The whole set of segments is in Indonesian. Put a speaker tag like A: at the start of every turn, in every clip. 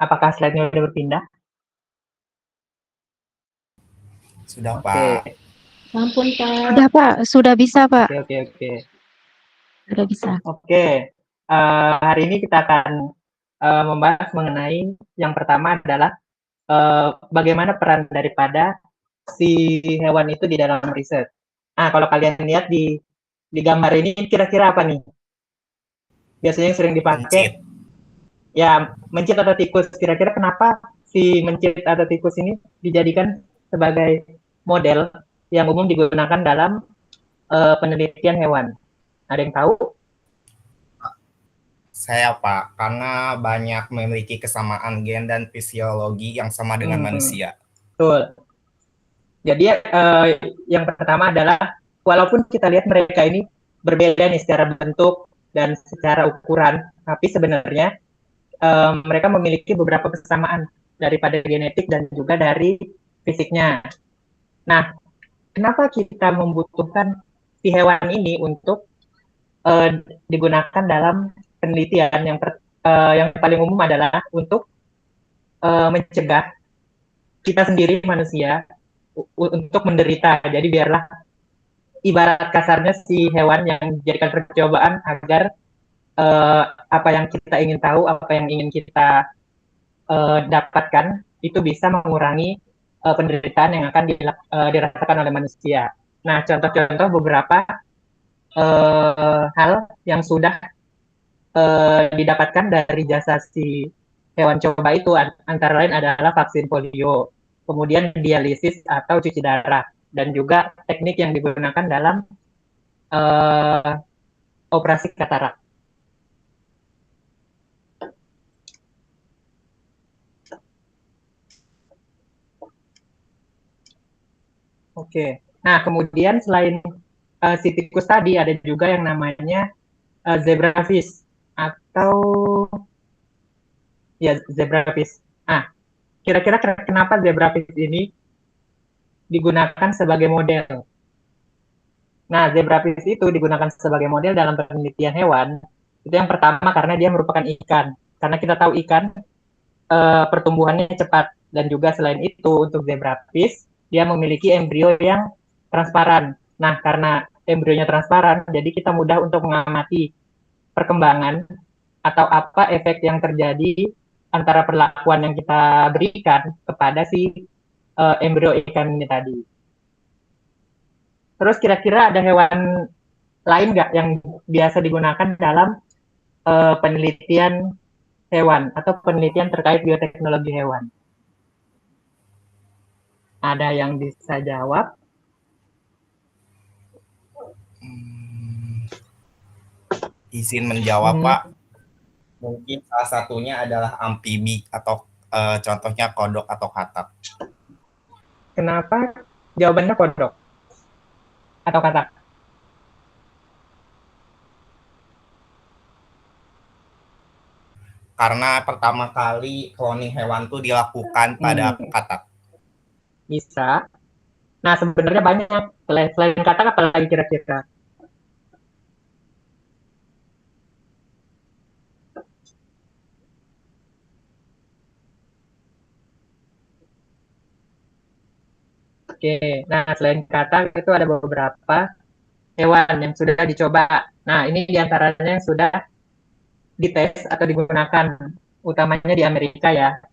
A: Apakah slide-nya udah berpindah?
B: Sudah,
A: Oke.
B: Pak.
C: Ampun, Pak.
D: Sudah, Pak. Sudah bisa, Pak.
A: Oke.
D: Sudah bisa.
A: Oke. Hari ini kita akan membahas mengenai yang pertama adalah bagaimana peran daripada si hewan itu di dalam riset. Nah, kalau kalian lihat di gambar ini kira-kira apa nih? Biasanya yang sering dipakai
B: Mencit.
A: ya mencit atau tikus. Kira-kira kenapa si mencit atau tikus ini dijadikan sebagai model yang umum digunakan dalam penelitian hewan? Ada yang tahu?
B: Saya, Pak, karena banyak memiliki kesamaan gen dan fisiologi yang sama dengan manusia.
A: Betul. Jadi yang pertama adalah walaupun kita lihat mereka ini berbeda nih secara bentuk dan secara ukuran, tapi sebenarnya mereka memiliki beberapa kesamaan daripada genetik dan juga dari fisiknya. Nah, kenapa kita membutuhkan si hewan ini untuk digunakan dalam penelitian? Yang paling umum adalah untuk mencegah kita sendiri manusia untuk menderita. Jadi biarlah ibarat kasarnya si hewan yang dijadikan percobaan agar apa yang kita ingin tahu, apa yang ingin kita dapatkan itu bisa mengurangi penderitaan yang akan dirasakan oleh manusia. Nah, contoh-contoh beberapa hal yang sudah didapatkan dari jasa si hewan coba itu antara lain adalah vaksin polio, kemudian dialisis atau cuci darah, dan juga teknik yang digunakan dalam operasi katarak. Oke. Nah, kemudian selain si tikus tadi ada juga yang namanya zebrafish atau ya zebrafish. Nah, kira-kira kenapa zebrafish ini digunakan sebagai model? Nah, zebrafish itu digunakan sebagai model dalam penelitian hewan. Itu yang pertama karena dia merupakan ikan. Karena kita tahu ikan pertumbuhannya cepat dan juga selain itu untuk zebrafish dia memiliki embrio yang transparan. Nah, karena embrionya transparan, jadi kita mudah untuk mengamati perkembangan atau apa efek yang terjadi antara perlakuan yang kita berikan kepada si embrio ikan ini tadi. Terus kira-kira ada hewan lain nggak yang biasa digunakan dalam penelitian hewan atau penelitian terkait bioteknologi hewan? Ada yang bisa jawab?
B: Izin menjawab, Pak. Mungkin salah satunya adalah amfibi atau contohnya kodok atau katak.
A: Kenapa jawabannya kodok atau katak?
B: Karena pertama kali cloning hewan itu dilakukan pada katak.
A: Bisa. Nah, sebenarnya banyak. Selain katak, apa lagi kira-kira? Oke, nah selain katak itu ada beberapa hewan yang sudah dicoba. Nah, ini diantaranya yang sudah dites atau digunakan, utamanya di Amerika ya.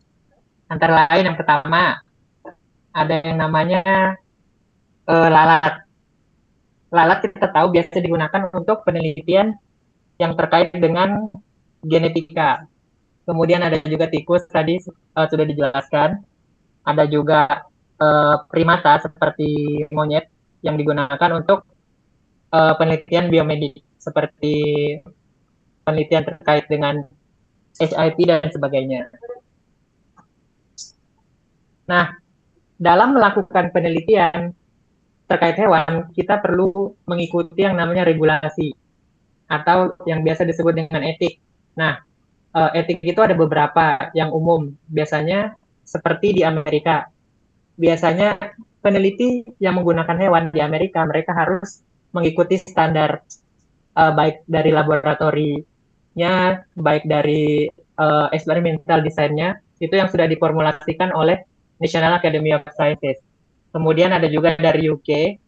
A: Antara lain yang pertama, ada yang namanya lalat. Lalat kita tahu biasa digunakan untuk penelitian yang terkait dengan genetika. Kemudian ada juga tikus tadi sudah dijelaskan. Ada juga primata seperti monyet yang digunakan untuk penelitian biomedik seperti penelitian terkait dengan HIV dan sebagainya. Nah, dalam melakukan penelitian terkait hewan, kita perlu mengikuti yang namanya regulasi atau yang biasa disebut dengan etik. Nah, etik itu ada beberapa yang umum. Biasanya seperti di Amerika. Biasanya peneliti yang menggunakan hewan di Amerika, mereka harus mengikuti standar baik dari laboratorinya bentuknya baik dari eksperimental desainnya itu yang sudah diformulasikan oleh National Academy of Sciences. Kemudian ada juga dari UK,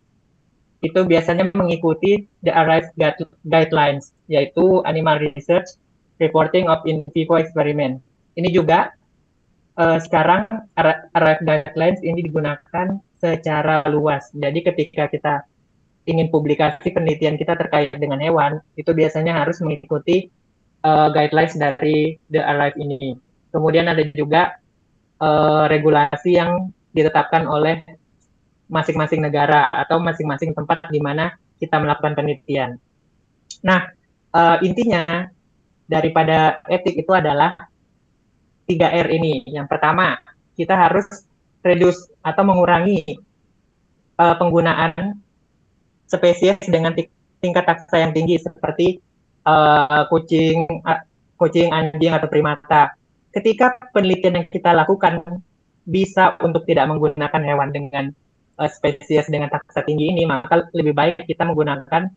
A: itu biasanya mengikuti the ARRIVE guidelines, yaitu Animal Research Reporting of in vivo experiment. Ini juga sekarang ARRIVE guidelines ini digunakan secara luas. Jadi ketika kita ingin publikasi penelitian kita terkait dengan hewan, itu biasanya harus mengikuti guidelines dari the ARRIVE ini. Kemudian ada juga regulasi yang ditetapkan oleh masing-masing negara atau masing-masing tempat di mana kita melakukan penelitian. Nah, intinya daripada etik itu adalah 3R ini. Yang pertama, kita harus reduce atau mengurangi penggunaan spesies dengan tingkat taksa yang tinggi seperti kucing, anjing, atau primata. Ketika penelitian yang kita lakukan bisa untuk tidak menggunakan hewan dengan spesies dengan taksa tinggi ini, maka lebih baik kita menggunakan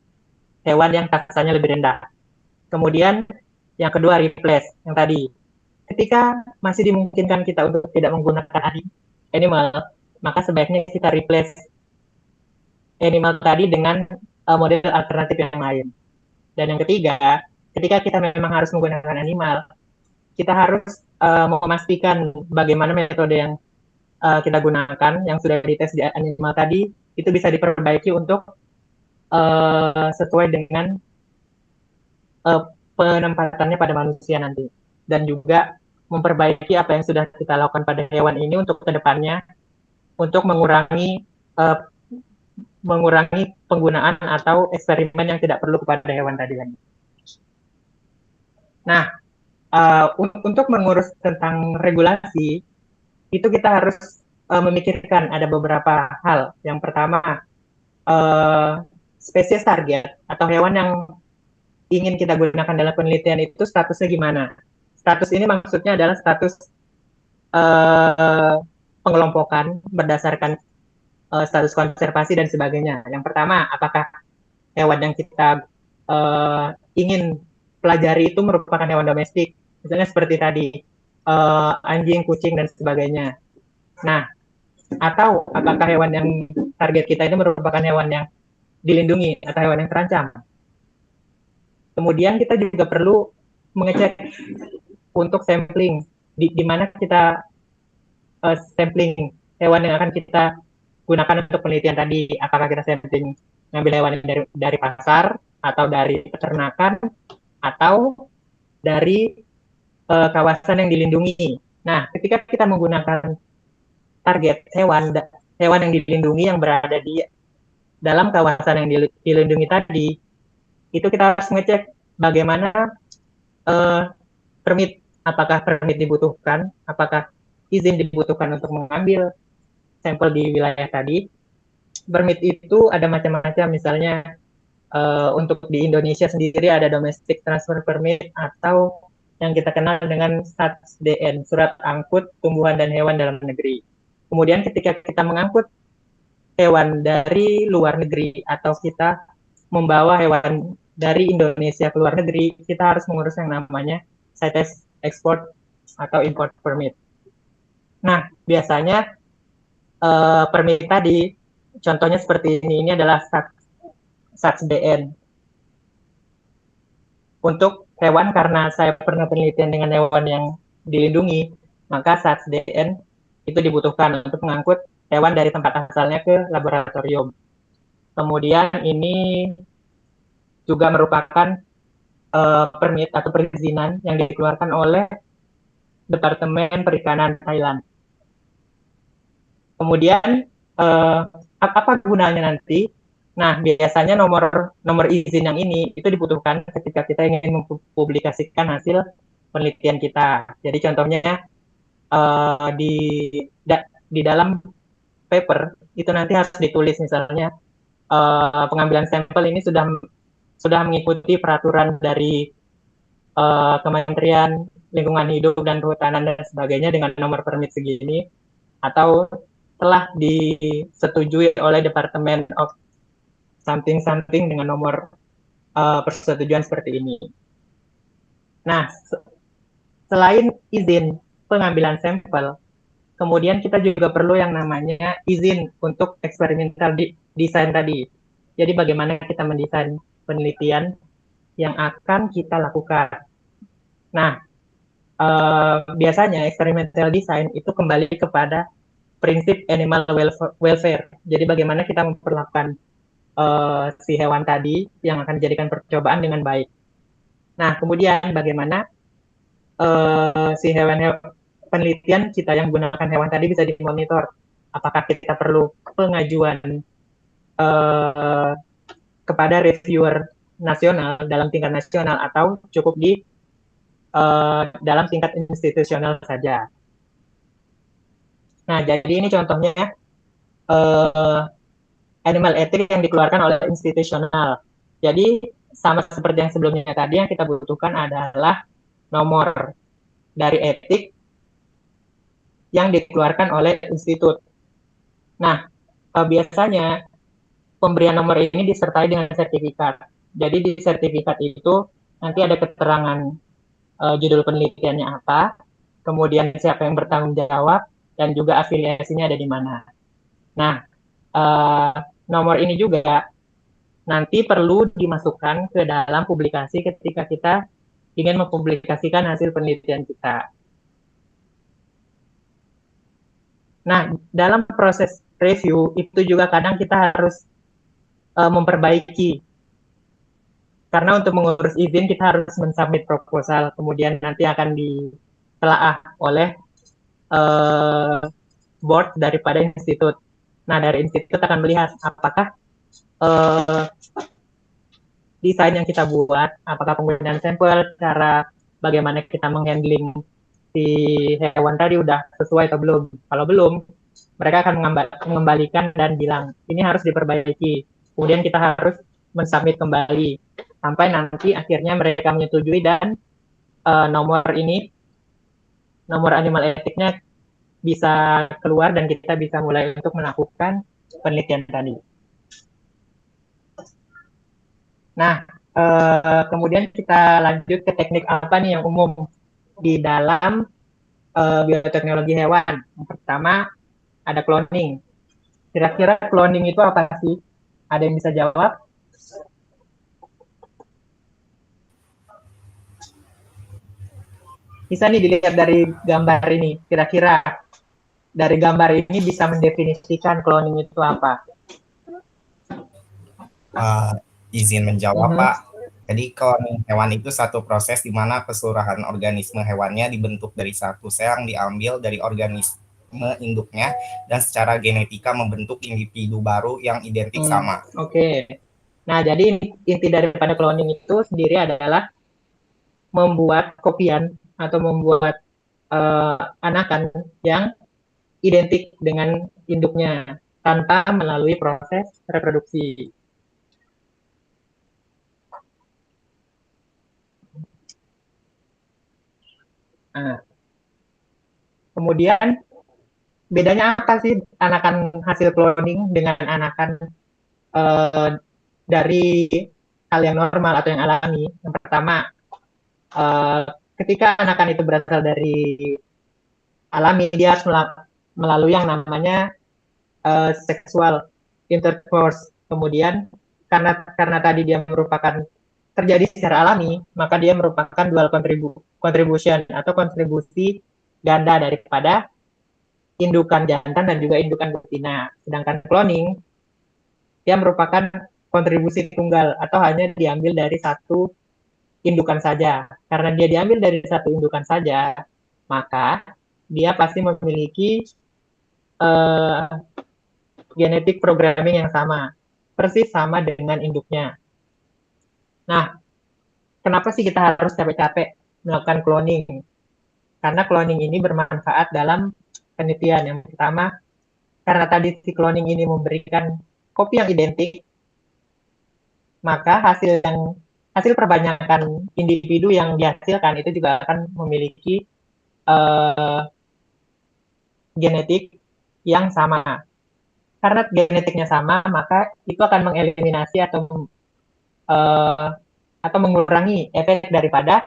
A: hewan yang taksanya lebih rendah. Kemudian yang kedua, replace yang tadi. Ketika masih dimungkinkan kita untuk tidak menggunakan animal, maka sebaiknya kita replace animal tadi dengan model alternatif yang lain. Dan yang ketiga, ketika kita memang harus menggunakan animal, kita harus memastikan bagaimana metode yang kita gunakan, yang sudah dites di animal tadi, itu bisa diperbaiki untuk sesuai dengan penempatannya pada manusia nanti. Dan juga memperbaiki apa yang sudah kita lakukan pada hewan ini untuk kedepannya, untuk mengurangi penggunaan atau eksperimen yang tidak perlu kepada hewan tadi lagi. Nah, untuk mengurus tentang regulasi, itu kita harus memikirkan ada beberapa hal. Yang pertama, spesies target atau hewan yang ingin kita gunakan dalam penelitian itu statusnya gimana? Status ini maksudnya adalah status pengelompokan berdasarkan status konservasi dan sebagainya. Yang pertama, apakah hewan yang kita ingin pelajari itu merupakan hewan domestik, misalnya seperti tadi anjing, kucing, dan sebagainya. Nah, atau apakah hewan yang target kita ini merupakan hewan yang dilindungi atau hewan yang terancam. Kemudian kita juga perlu mengecek untuk sampling, di mana kita sampling hewan yang akan kita gunakan untuk penelitian tadi. Apakah kita sampling ngambil hewan dari pasar, atau dari peternakan, atau dari kawasan yang dilindungi. Nah, ketika kita menggunakan target hewan yang dilindungi yang berada di dalam kawasan yang dilindungi tadi, itu kita harus mengecek bagaimana permit, apakah permit dibutuhkan, apakah izin dibutuhkan untuk mengambil sampel di wilayah tadi. Permit itu ada macam-macam, misalnya untuk di Indonesia sendiri ada domestic transfer permit atau yang kita kenal dengan SATS-DN, Surat Angkut Tumbuhan dan Hewan Dalam Negeri. Kemudian ketika kita mengangkut hewan dari luar negeri atau kita membawa hewan dari Indonesia ke luar negeri, kita harus mengurus yang namanya CITES Export atau Import Permit. Nah, biasanya permit tadi, contohnya seperti ini adalah SATS-DN. Untuk hewan, karena saya pernah penelitian dengan hewan yang dilindungi, maka SATS-DN itu dibutuhkan untuk mengangkut hewan dari tempat asalnya ke laboratorium. Kemudian ini juga merupakan permit atau perizinan yang dikeluarkan oleh Departemen Perikanan Thailand. Kemudian apa gunanya nanti? Nah, biasanya nomor izin yang ini itu dibutuhkan ketika kita ingin mempublikasikan hasil penelitian kita. Jadi contohnya di dalam paper itu nanti harus ditulis misalnya pengambilan sampel ini sudah mengikuti peraturan dari Kementerian Lingkungan Hidup dan Kehutanan dan sebagainya dengan nomor permit segini, atau telah disetujui oleh Departemen of something dengan nomor persetujuan seperti ini. Nah, selain izin pengambilan sampel, kemudian kita juga perlu yang namanya izin untuk eksperimental design tadi. Jadi bagaimana kita mendesain penelitian yang akan kita lakukan. Nah, biasanya experimental design itu kembali kepada prinsip animal welfare. Jadi bagaimana kita memperlakukan si hewan tadi yang akan dijadikan percobaan dengan baik. Nah, kemudian bagaimana si penelitian kita yang menggunakan hewan tadi bisa dimonitor. Apakah kita perlu pengajuan kepada reviewer nasional dalam tingkat nasional atau cukup di dalam tingkat institusional saja. Nah, jadi ini contohnya animal ethics yang dikeluarkan oleh institusional. Jadi sama seperti yang sebelumnya tadi, yang kita butuhkan adalah nomor dari etik yang dikeluarkan oleh institut. Nah, biasanya pemberian nomor ini disertai dengan sertifikat. Jadi di sertifikat itu nanti ada keterangan judul penelitiannya apa, kemudian siapa yang bertanggung jawab, dan juga afiliasinya ada di mana. Nah, nomor ini juga nanti perlu dimasukkan ke dalam publikasi ketika kita ingin mempublikasikan hasil penelitian kita. Nah, dalam proses review itu juga kadang kita harus memperbaiki. Karena untuk mengurus izin kita harus mensubmit proposal, kemudian nanti akan ditelaah oleh board daripada institut. Nah, dari institut akan melihat apakah desain yang kita buat, apakah penggunaan sampel, cara bagaimana kita menghandling si hewan tadi udah sesuai atau belum. Kalau belum, mereka akan mengembalikan dan bilang, ini harus diperbaiki. Kemudian kita harus mensubmit kembali. Sampai nanti akhirnya mereka menyetujui dan nomor animal etiknya bisa keluar dan kita bisa mulai untuk melakukan penelitian tadi. Nah, kemudian kita lanjut ke teknik apa nih yang umum di dalam bioteknologi hewan. Yang pertama ada cloning. Kira-kira cloning itu apa sih? Ada yang bisa jawab? Bisa nih dilihat dari gambar ini. Kira-kira dari gambar ini bisa mendefinisikan cloning itu apa?
B: Izin menjawab, Pak. Jadi cloning hewan itu satu proses di mana keseluruhan organisme hewannya dibentuk dari satu sel yang diambil dari organisme induknya dan secara genetika membentuk individu baru yang identik sama.
A: Oke. Nah, jadi inti daripada cloning itu sendiri adalah membuat kopian atau membuat anakan yang identik dengan induknya tanpa melalui proses reproduksi. Nah, kemudian bedanya apa sih anakan hasil cloning dengan anakan dari hal yang normal atau yang alami? Yang pertama, ketika anakan itu berasal dari alami, dia harus melalui yang namanya sexual intercourse. Kemudian karena tadi dia merupakan terjadi secara alami, maka dia merupakan dual contribution atau kontribusi ganda daripada indukan jantan dan juga indukan betina. Sedangkan cloning, dia merupakan kontribusi tunggal atau hanya diambil dari satu indukan saja. Karena dia diambil dari satu indukan saja, maka dia pasti memiliki genetik programming yang sama, persis sama dengan induknya. Nah, kenapa sih kita harus capek-capek melakukan cloning? Karena cloning ini bermanfaat dalam penelitian. Yang pertama, karena tadi si cloning ini memberikan kopi yang identik, maka hasil perbanyakan individu yang dihasilkan itu juga akan memiliki genetik yang sama. Karena genetiknya sama, maka itu akan mengeliminasi atau mengurangi efek daripada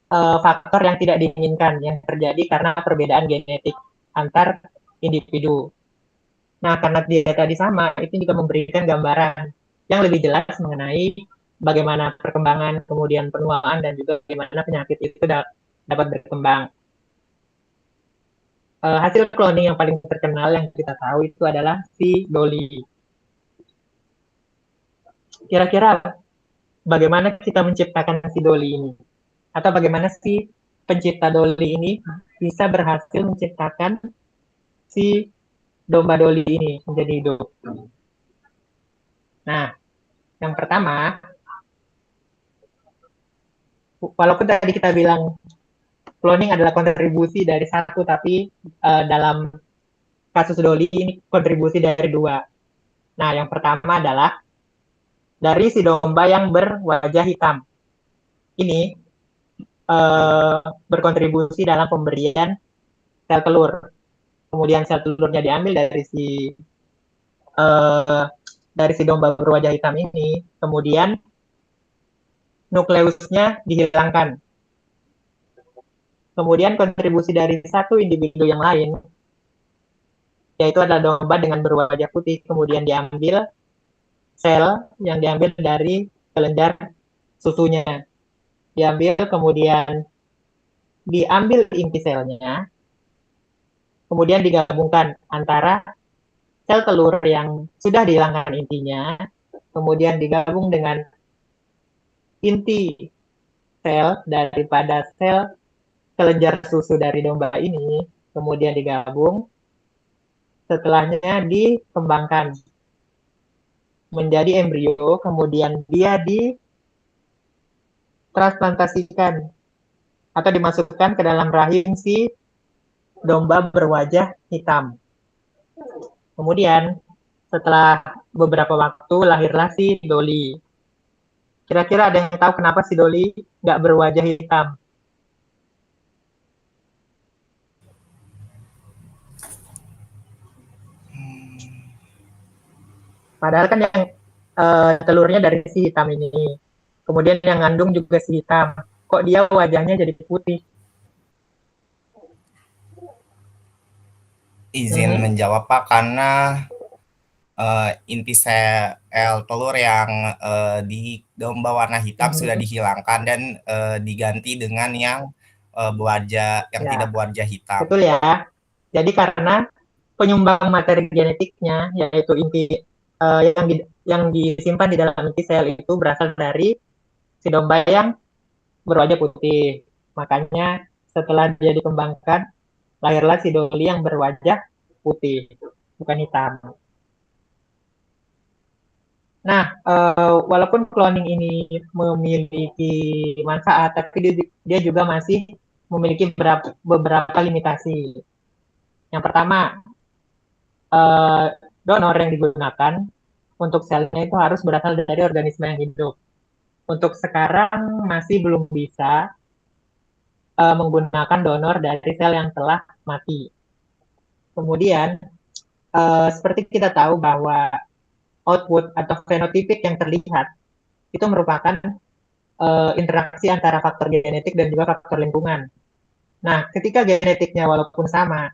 A: faktor yang tidak diinginkan yang terjadi karena perbedaan genetik antar individu. Nah, karena dia tadi sama, itu juga memberikan gambaran yang lebih jelas mengenai bagaimana perkembangan, kemudian penuaan, dan juga bagaimana penyakit itu dapat berkembang. Hasil cloning yang paling terkenal yang kita tahu itu adalah si Dolly. Kira-kira bagaimana kita menciptakan si Dolly ini? Atau bagaimana si pencipta Dolly ini bisa berhasil menciptakan si domba Dolly ini menjadi hidup? Nah, yang pertama, walaupun tadi kita bilang cloning adalah kontribusi dari satu, tapi dalam kasus Dolly ini kontribusi dari dua. Nah, yang pertama adalah dari si domba yang berwajah hitam. Ini berkontribusi dalam pemberian sel telur. Kemudian sel telurnya diambil dari si domba berwajah hitam ini. Kemudian nukleusnya dihilangkan. Kemudian kontribusi dari satu individu yang lain, yaitu adalah domba dengan berwajah putih, kemudian diambil sel yang diambil dari kelenjar susunya. Diambil, kemudian diambil inti selnya, kemudian digabungkan antara sel telur yang sudah dihilangkan intinya, kemudian digabung dengan inti sel daripada sel kelenjar susu dari domba ini, kemudian digabung, setelahnya dikembangkan menjadi embrio, kemudian dia ditransplantasikan atau dimasukkan ke dalam rahim si domba berwajah hitam. Kemudian setelah beberapa waktu lahirlah si Dolly. Kira-kira ada yang tahu kenapa si Dolly nggak berwajah hitam? Padahal kan yang telurnya dari si hitam ini. Kemudian yang ngandung juga si hitam. Kok dia wajahnya jadi putih?
B: Izin menjawab Pak, karena inti sel telur yang di domba warna hitam sudah dihilangkan dan diganti dengan yang berwajah yang tidak berwajah hitam.
A: Betul ya. Jadi karena penyumbang materi genetiknya, yaitu inti yang disimpan di dalam inti sel itu berasal dari si domba yang berwajah putih. Makanya setelah dia dikembangkan, lahirlah si Dolly yang berwajah putih, bukan hitam. Nah, walaupun cloning ini memiliki manfaat, tapi dia juga masih memiliki beberapa limitasi. Yang pertama, donor yang digunakan untuk selnya itu harus berasal dari organisme yang hidup. Untuk sekarang masih belum bisa menggunakan donor dari sel yang telah mati. Kemudian, seperti kita tahu bahwa output atau fenotipik yang terlihat itu merupakan interaksi antara faktor genetik dan juga faktor lingkungan. Nah, ketika genetiknya walaupun sama,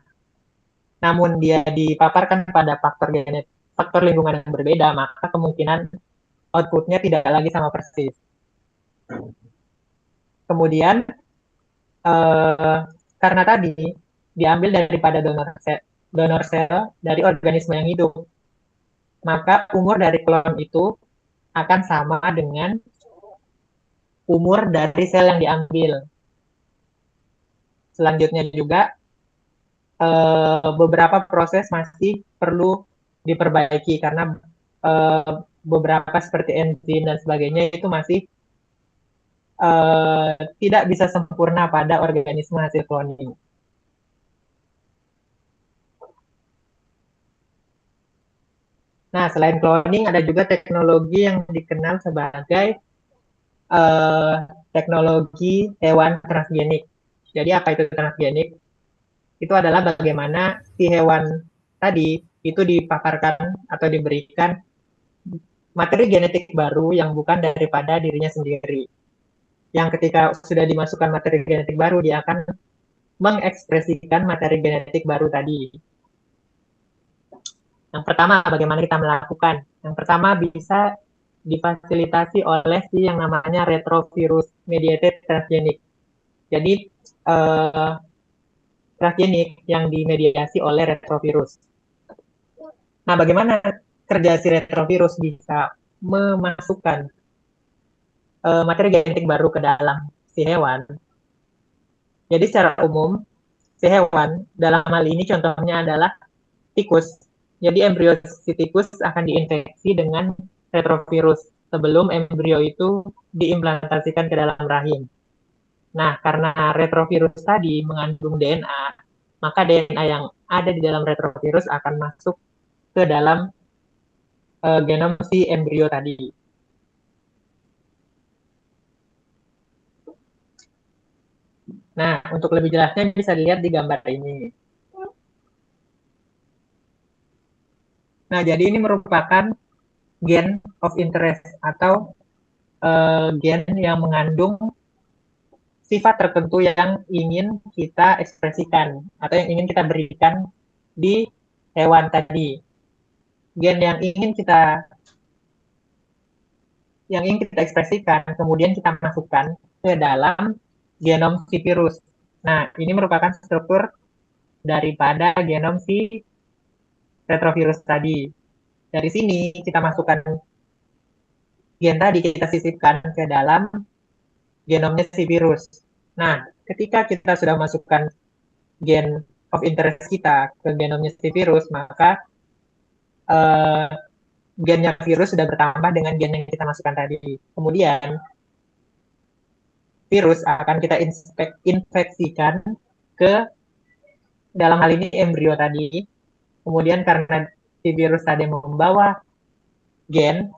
A: namun dia dipaparkan pada faktor lingkungan yang berbeda, maka kemungkinan outputnya tidak lagi sama persis. Kemudian, karena tadi diambil daripada donor sel dari organisme yang hidup, maka umur dari klon itu akan sama dengan umur dari sel yang diambil. Selanjutnya juga beberapa proses masih perlu diperbaiki karena beberapa seperti enzim dan sebagainya itu masih tidak bisa sempurna pada organisme hasil cloning. Nah, selain cloning ada juga teknologi yang dikenal sebagai teknologi hewan transgenik. Jadi apa itu transgenik? Itu adalah bagaimana si hewan tadi itu dipaparkan atau diberikan materi genetik baru yang bukan daripada dirinya sendiri. yang ketika sudah dimasukkan materi genetik baru, dia akan mengekspresikan materi genetik baru tadi. Yang pertama, bagaimana kita melakukan? Yang pertama bisa difasilitasi oleh si yang namanya retrovirus mediated transgenic. Jadi transgenik yang dimediasi oleh retrovirus. Nah, bagaimana kerja si retrovirus bisa memasukkan materi genetik baru ke dalam si hewan? Jadi secara umum, si hewan dalam hal ini contohnya adalah tikus. Jadi embrio si tikus akan diinfeksi dengan retrovirus sebelum embrio itu diimplantasikan ke dalam rahim. Nah, karena retrovirus tadi mengandung DNA, maka DNA yang ada di dalam retrovirus akan masuk ke dalam genom si embrio tadi. Nah, untuk lebih jelasnya bisa dilihat di gambar ini. Nah, jadi ini merupakan gen of interest atau gen yang mengandung sifat tertentu yang ingin kita ekspresikan atau yang ingin kita berikan di hewan tadi. Gen yang ingin kita ekspresikan, kemudian kita masukkan ke dalam genom si virus. Nah, ini merupakan struktur daripada genom si retrovirus tadi. Dari sini kita masukkan gen tadi, kita sisipkan ke dalam genomnya si virus. Nah, ketika kita sudah masukkan gen of interest kita ke genomnya si virus, maka gennya virus sudah bertambah dengan gen yang kita masukkan tadi. Kemudian, virus akan kita infeksikan ke dalam hal ini embrio tadi. Kemudian karena si virus tadi membawa gen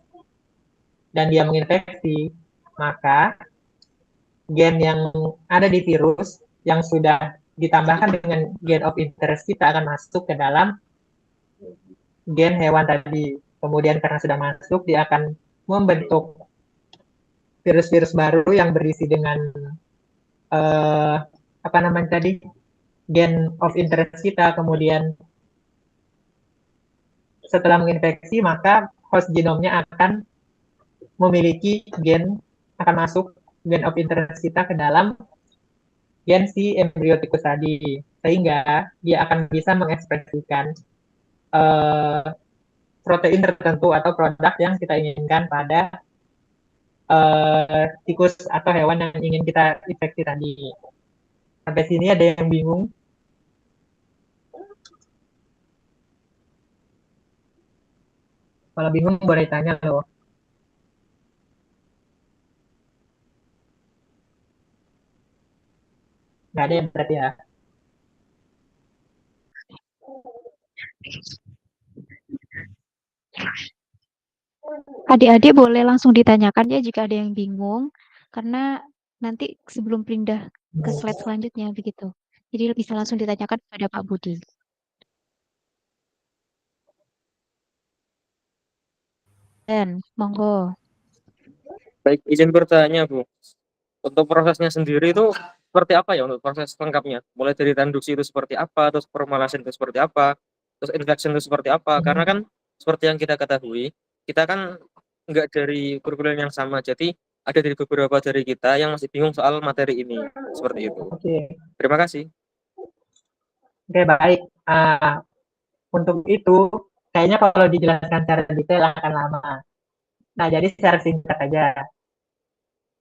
A: dan dia menginfeksi, maka gen yang ada di virus yang sudah ditambahkan dengan gen of interest kita akan masuk ke dalam gen hewan tadi. Kemudian karena sudah masuk, dia akan membentuk virus-virus baru yang berisi dengan apa namanya tadi, gen of interest kita. Kemudian setelah menginfeksi, maka host genomnya akan memiliki gen, akan masuk gen of interest kita ke dalam gen si embriotikus tadi, sehingga dia akan bisa mengekspresikan protein tertentu atau produk yang kita inginkan pada tikus atau hewan yang ingin kita infeksi tadi. Sampai sini ada yang bingung? Kalau bingung boleh tanya loh. Nggak ada yang berarti ya.
D: Adik-adik boleh langsung ditanyakan ya jika ada yang bingung, karena nanti sebelum pindah ke slide selanjutnya begitu. Jadi bisa langsung ditanyakan kepada Pak Budi. Dan monggo.
C: Baik, izin bertanya, Bu. Untuk prosesnya sendiri itu seperti apa ya untuk proses lengkapnya? Mulai dari transduksi itu seperti apa, terus formulasi itu seperti apa, terus infection itu seperti apa? Karena kan seperti yang kita ketahui, kita kan nggak dari kurikulum yang sama, jadi ada dari beberapa dari kita yang masih bingung soal materi ini. Seperti itu.
A: Oke.
C: Terima kasih.
A: Oke, baik. Untuk itu, kayaknya kalau dijelaskan secara detail akan lama. Nah, jadi secara singkat aja.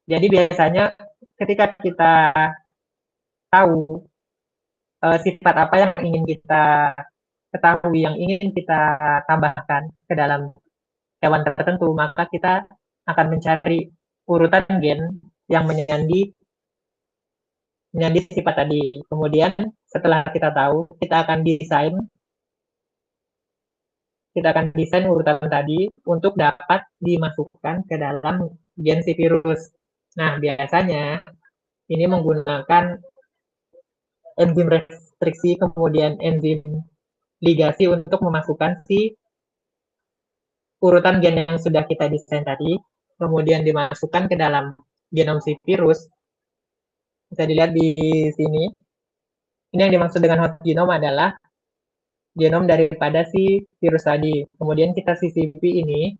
A: Jadi biasanya ketika kita tahu sifat apa yang ingin kita ketahui, yang ingin kita tambahkan ke dalam hewan tertentu, maka kita akan mencari urutan gen yang menyandi sifat tadi. Kemudian setelah kita tahu, kita akan desain urutan tadi untuk dapat dimasukkan ke dalam gen si virus. Nah, biasanya ini menggunakan enzim restriksi, kemudian enzim ligasi untuk memasukkan si urutan gen yang sudah kita desain tadi, kemudian dimasukkan ke dalam genom si virus, bisa dilihat di sini. Ini yang dimaksud dengan hot genome adalah genom daripada si virus tadi. Kemudian kita sisipi ini.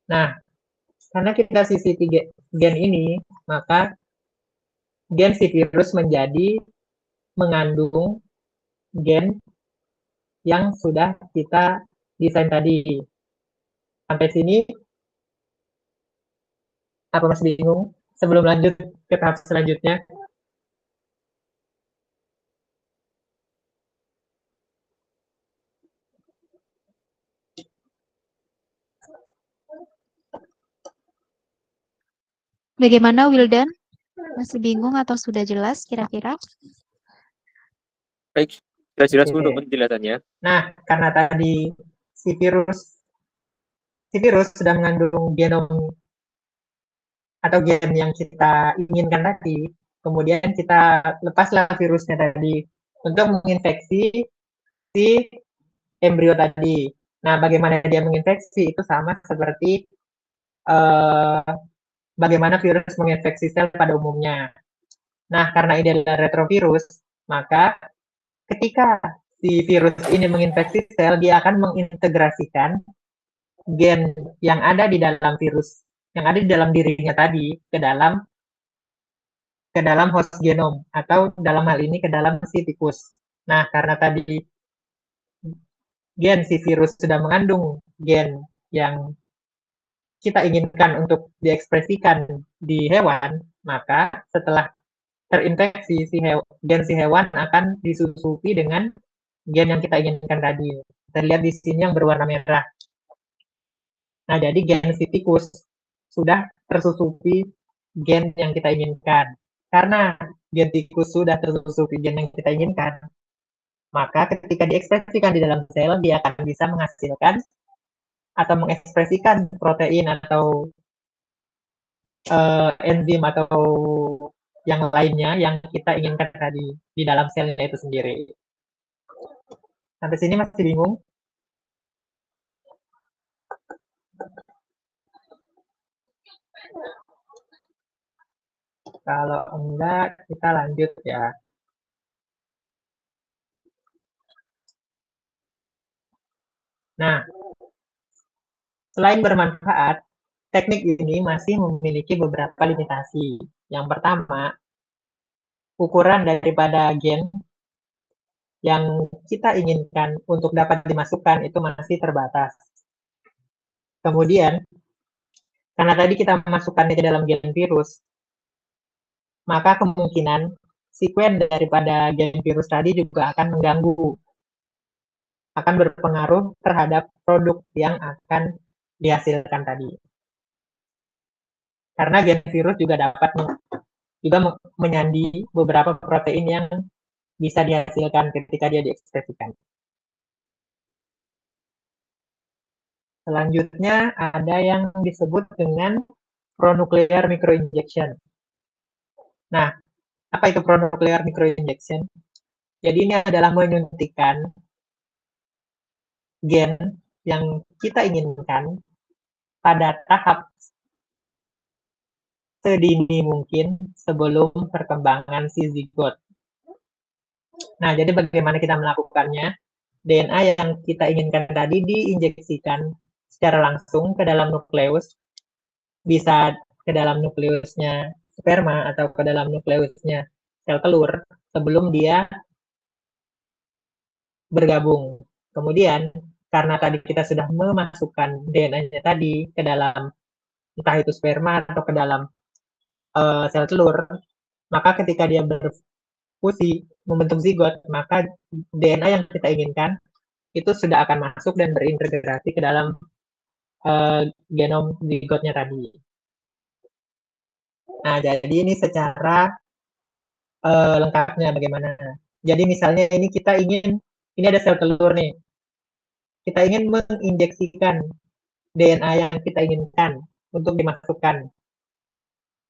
A: Nah, karena kita sisipi gen ini, maka gen si virus menjadi mengandung gen yang sudah kita desain tadi. Sampai sini, apa masih bingung? Sebelum lanjut ke tahap selanjutnya.
D: Bagaimana Wildan? Masih bingung atau sudah jelas kira-kira?
C: Baik, sudah jelas
A: Oke.
C: untuk penjelasannya.
A: Nah, karena tadi si virus sudah mengandung genom atau gen yang kita inginkan tadi, kemudian kita lepaslah virusnya tadi untuk menginfeksi si embrio tadi. Nah, bagaimana dia menginfeksi itu sama seperti bagaimana virus menginfeksi sel pada umumnya. Nah, karena ini adalah retrovirus, maka ketika si virus ini menginfeksi sel, dia akan mengintegrasikan gen yang ada di dalam virus, yang ada di dalam dirinya tadi, ke dalam host genom, atau dalam hal ini ke dalam si tikus. Nah, karena tadi gen si virus sudah mengandung gen yang kita inginkan untuk diekspresikan di hewan, maka setelah terinfeksi gen si hewan akan disusupi dengan gen yang kita inginkan tadi. Kita lihat di sini yang berwarna merah. Nah, jadi gen si tikus sudah tersusupi gen yang kita inginkan. Karena gen tikus sudah tersusupi gen yang kita inginkan, maka ketika diekspresikan di dalam sel, dia akan bisa menghasilkan atau mengekspresikan protein atau enzim atau yang lainnya yang kita inginkan tadi di dalam selnya itu sendiri. Sampai sini masih bingung? Kalau enggak, kita lanjut ya. Nah, selain bermanfaat, teknik ini masih memiliki beberapa limitasi. Yang pertama, ukuran daripada gen yang kita inginkan untuk dapat dimasukkan itu masih terbatas. Kemudian, karena tadi kita memasukkannya ke dalam gen virus, maka kemungkinan sekuen daripada gen virus tadi juga akan mengganggu, akan berpengaruh terhadap produk yang akan dihasilkan tadi. Karena gen virus juga dapat menyandi beberapa protein yang bisa dihasilkan ketika dia diekspresikan. Selanjutnya ada yang disebut dengan pronuclear microinjection. Nah, apa itu pronuclear microinjection? Jadi ini adalah menyuntikkan gen yang kita inginkan pada tahap sedini mungkin sebelum perkembangan si zigot. Nah, jadi bagaimana kita melakukannya? DNA yang kita inginkan tadi diinjeksikan secara langsung ke dalam nukleus, bisa ke dalam nukleusnya sperma atau ke dalam nukleusnya sel telur sebelum dia bergabung. Kemudian, karena tadi kita sudah memasukkan DNA-nya tadi ke dalam entah itu sperma atau ke dalam sel telur, maka ketika dia berfusi membentuk zigot, maka DNA yang kita inginkan itu sudah akan masuk dan berintegrasi ke dalam genom zigotnya tadi. Nah, jadi ini secara lengkapnya bagaimana. Jadi misalnya ini ada sel telur nih. Kita ingin menginjeksikan DNA yang kita inginkan untuk dimasukkan.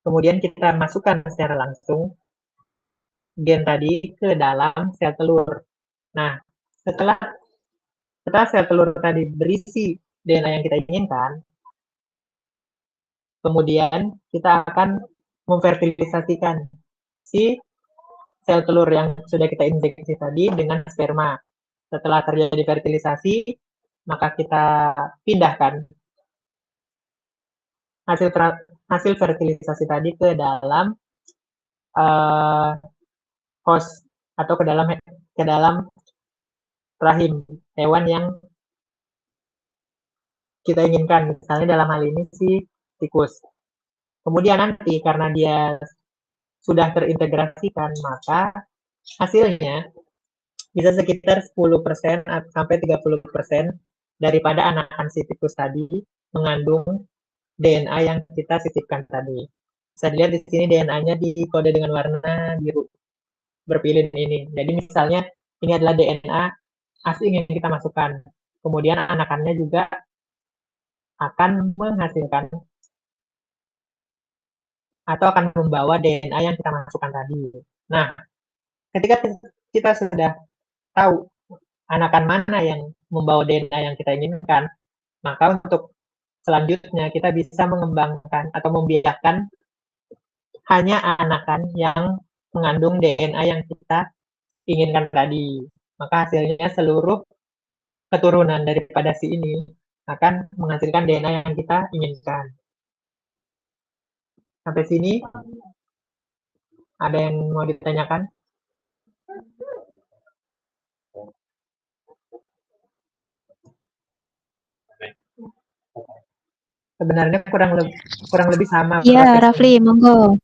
A: Kemudian kita masukkan secara langsung gen tadi ke dalam sel telur. Nah, setelah sel telur tadi berisi DNA yang kita inginkan, kemudian kita akan memfertilisasikan si sel telur yang sudah kita injeksi tadi dengan sperma. Setelah terjadi fertilisasi, maka kita pindahkan hasil fertilisasi tadi ke dalam host atau ke dalam rahim hewan yang kita inginkan. Misalnya dalam hal ini si tikus. Kemudian nanti karena dia sudah terintegrasikan, maka hasilnya bisa sekitar 10% sampai 30% daripada anakan si tikus tadi mengandung DNA yang kita sisipkan tadi. Bisa dilihat di sini DNA-nya dikode dengan warna biru berpilin ini. Jadi misalnya ini adalah DNA asing yang kita masukkan. Kemudian anakannya juga akan menghasilkan atau akan membawa DNA yang kita masukkan tadi. Nah, ketika kita sudah tahu anakan mana yang membawa DNA yang kita inginkan, maka untuk selanjutnya kita bisa mengembangkan atau membiarkan hanya anakan yang mengandung DNA yang kita inginkan tadi. Maka hasilnya seluruh keturunan daripada si ini akan menghasilkan DNA yang kita inginkan. Sampai sini ada yang mau ditanyakan? Sebenarnya kurang lebih sama.
D: Iya, Rafli, monggo.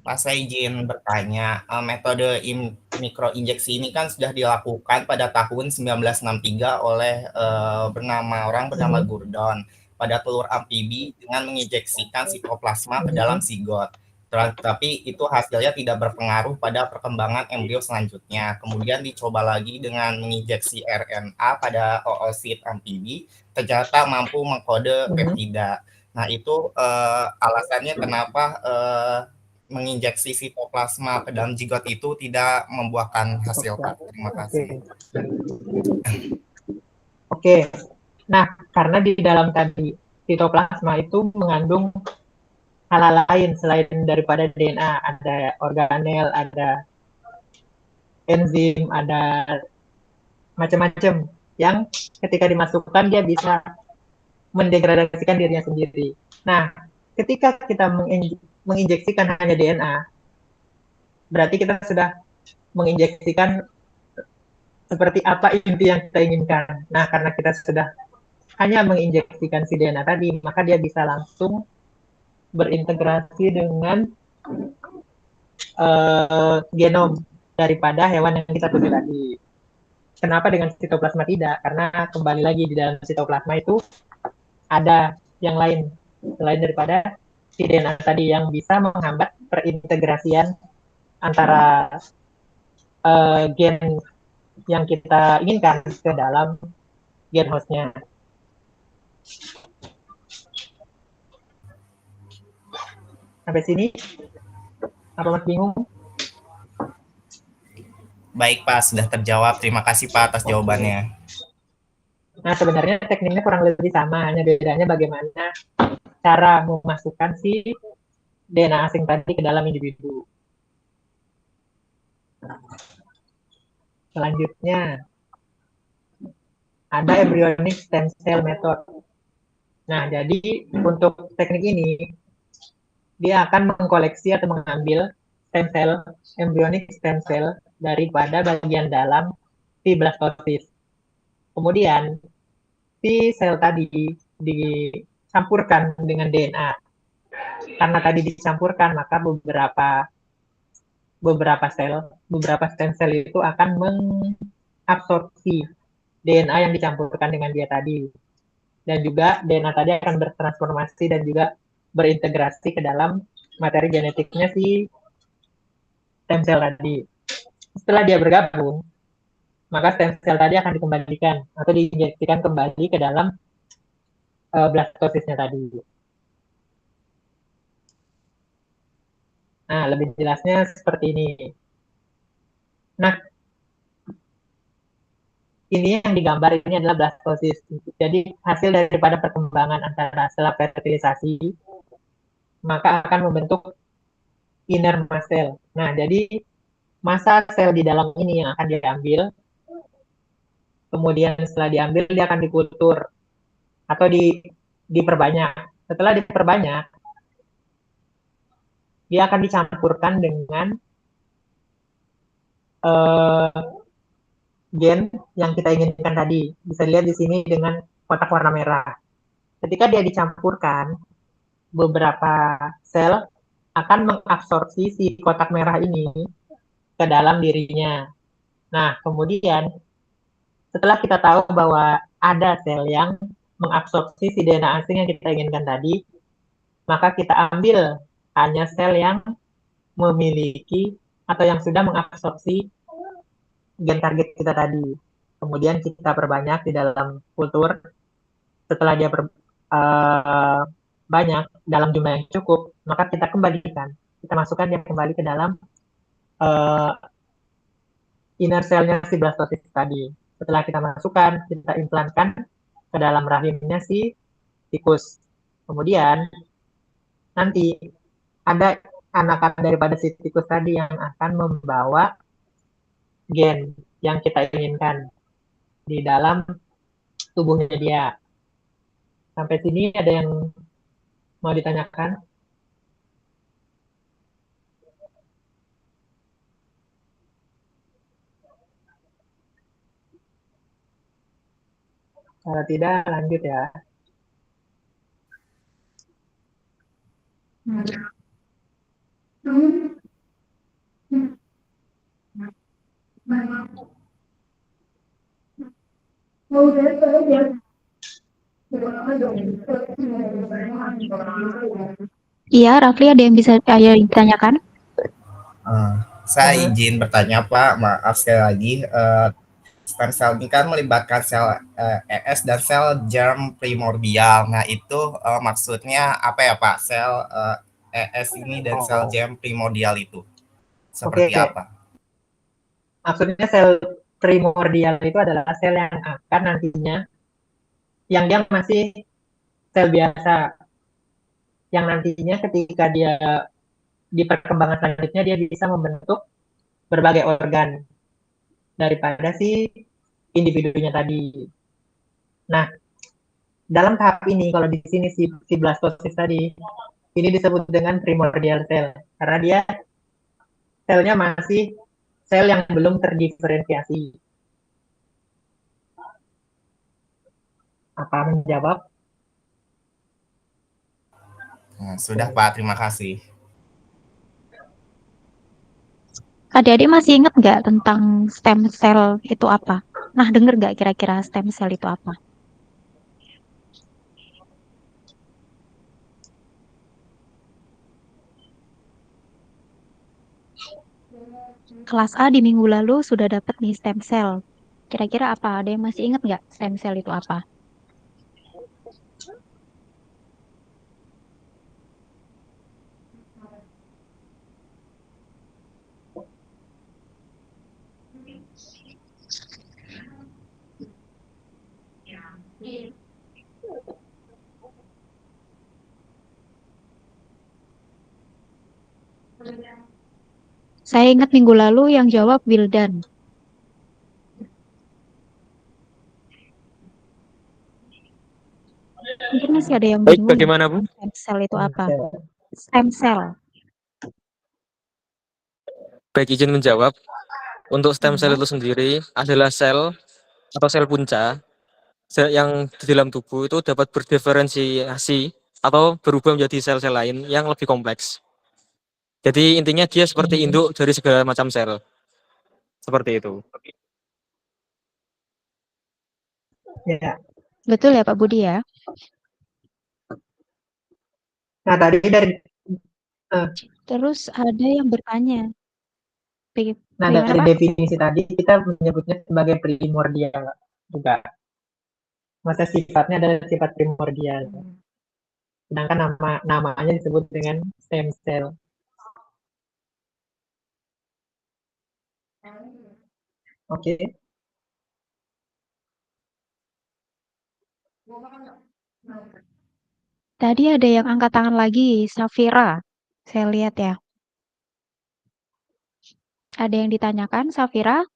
B: Pak, saya izin bertanya, metode mikroinjeksi ini kan sudah dilakukan pada tahun 1963 oleh bernama Gurdon pada telur amfibi dengan menginjeksikan sitoplasma ke dalam zigot. Tapi itu hasilnya tidak berpengaruh pada perkembangan embrio selanjutnya. Kemudian dicoba lagi dengan menginjeksi RNA pada oosit amfibi, ternyata mampu mengkode peptida. Nah, itu alasannya kenapa menginjeksi sitoplasma ke dalam zigot itu tidak membuahkan hasil, Pak. Terima kasih.
A: Oke. Nah, karena di dalam tadi sitoplasma itu mengandung hal lain selain daripada DNA, ada organel, ada enzim, ada macam-macam yang ketika dimasukkan dia bisa mendegradasikan dirinya sendiri. Nah, ketika kita menginjeksikan hanya DNA, berarti kita sudah menginjeksikan seperti apa inti yang kita inginkan. Nah, karena kita sudah hanya menginjeksikan si DNA tadi, maka dia bisa langsung berintegrasi dengan genom daripada hewan yang kita tuju tadi. Kenapa dengan sitoplasma tidak? Karena kembali lagi di dalam sitoplasma itu ada yang lain selain daripada si DNA tadi yang bisa menghambat perintegrasian antara gen yang kita inginkan ke dalam gen hostnya. Sampai sini? Apa Mas bingung?
B: Baik, Pak, sudah terjawab. Terima kasih, Pak, atas jawabannya.
A: Nah, sebenarnya tekniknya kurang lebih sama, hanya bedanya bagaimana cara memasukkan si DNA asing tadi ke dalam individu. Selanjutnya, ada embryonic stem cell method. Nah, jadi untuk teknik ini, dia akan mengkoleksi atau mengambil stem cell, embryonic stem cell daripada bagian dalam si blastosis. Kemudian, si sel tadi dicampurkan dengan DNA. Karena tadi dicampurkan, maka beberapa stem cell itu akan mengabsorpsi DNA yang dicampurkan dengan dia tadi. Dan juga DNA tadi akan bertransformasi dan juga berintegrasi ke dalam materi genetiknya si stem cell tadi. Setelah dia bergabung, maka stem cell tadi akan dikembalikan atau diinjeksikan kembali ke dalam blastosisnya tadi. Nah, lebih jelasnya seperti ini. Nah, ini yang digambar ini adalah blastosis. Jadi hasil daripada perkembangan antara sel fertilisasi maka akan membentuk inner mast cell. Nah, jadi massa sel di dalam ini yang akan diambil, kemudian setelah diambil dia akan dikultur atau diperbanyak. Setelah diperbanyak, dia akan dicampurkan dengan uh, gen yang kita inginkan tadi. Bisa dilihat di sini dengan kotak warna merah. Ketika dia dicampurkan, beberapa sel akan mengabsorpsi si kotak merah ini ke dalam dirinya. Nah, kemudian setelah kita tahu bahwa ada sel yang mengabsorpsi si DNA asing yang kita inginkan tadi, maka kita ambil hanya sel yang memiliki atau yang sudah mengabsorpsi gen target kita tadi. Kemudian kita perbanyak di dalam kultur. Setelah dia banyak dalam jumlah yang cukup, maka kita kembalikan. Kita masukkan dia kembali ke dalam uh, inner cell-nya si blastosis tadi. Setelah kita masukkan, kita implankan ke dalam rahimnya si tikus. Kemudian nanti ada anakan daripada si tikus tadi yang akan membawa gen yang kita inginkan di dalam tubuhnya dia. Sampai sini ada yang mau ditanyakan? Kalau tidak, lanjut ya.
D: Iya, Rafli ada yang bisa ditanyakan?
B: Saya izin bertanya Pak, maaf sekali lagi. Stem cell ini kan melibatkan sel ES dan sel germ primordial. Nah itu maksudnya apa ya Pak? Sel ES ini dan sel germ primordial itu seperti apa?
A: Maksudnya sel primordial itu adalah sel yang akan nantinya, yang dia masih sel biasa, yang nantinya ketika dia di perkembangan selanjutnya dia bisa membentuk berbagai organ daripada si individunya tadi. Nah, dalam tahap ini kalau di sini si blastosis tadi ini disebut dengan primordial cell karena dia selnya masih sel yang belum terdiferensiasi. Apa menjawab?
B: Nah, sudah Pak, terima kasih.
D: Adik-adik masih ingat nggak tentang stem cell itu apa? Nah, dengar nggak kira-kira stem cell itu apa? Kelas A di minggu lalu sudah dapat nih stem cell. Kira-kira apa? Ada yang masih ingat nggak stem cell itu apa? Saya ingat minggu lalu yang jawab Wildan. Mungkin masih ada yang
C: Baik,
D: bingung.
C: bagaimana Bu?
D: Stem cell itu apa? Stem cell.
C: Baik, izin menjawab. Untuk stem cell itu sendiri adalah sel atau sel punca yang di dalam tubuh itu dapat berdiferensiasi atau berubah menjadi sel-sel lain yang lebih kompleks. Jadi intinya dia seperti induk dari segala macam sel. Seperti itu.
A: Ya.
D: Betul ya Pak Budi ya?
A: Nah, tadi dari
D: Terus ada yang bertanya.
A: nah,
D: Bagaimana
A: dari
D: Pak?
A: definisi tadi kita menyebutnya sebagai primordial juga. Masa sifatnya adalah sifat primordial. Sedangkan namanya disebut dengan stem cell. Oke.
D: Tadi ada yang angkat tangan lagi, Safira. Saya lihat ya. Ada yang ditanyakan, Safira?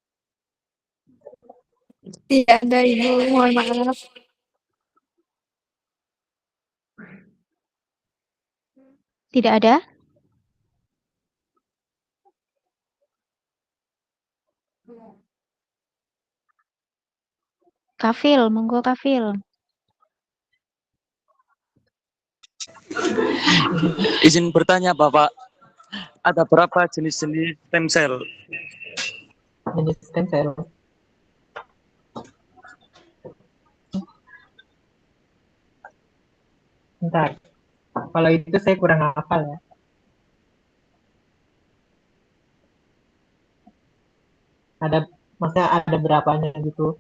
E: Tidak ada Ibu, mohon maaf.
D: Tidak ada? Kafil, monggo Kafil.
F: Izin bertanya Bapak, ada berapa jenis-jenis stem cell?
A: Jenis stem cell. Bentar. Kalau itu saya kurang hafal ya. Maksudnya ada berapanya gitu.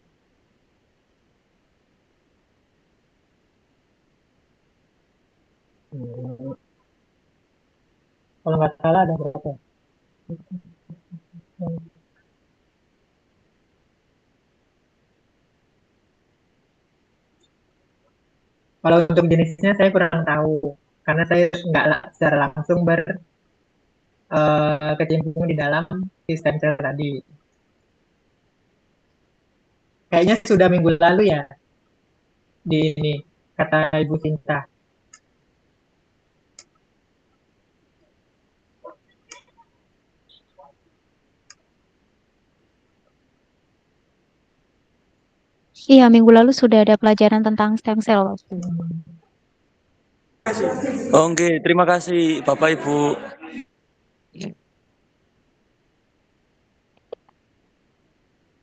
A: Kalau nggak salah ada berapa? Kalau untuk jenisnya saya kurang tahu, karena saya nggak secara langsung berkecimpung di dalam sistem sel tadi. Kayaknya sudah minggu lalu ya, di ini, kata Ibu Sinta.
D: Iya, minggu lalu sudah ada pelajaran tentang stem cell.
F: Oke, terima kasih Bapak Ibu.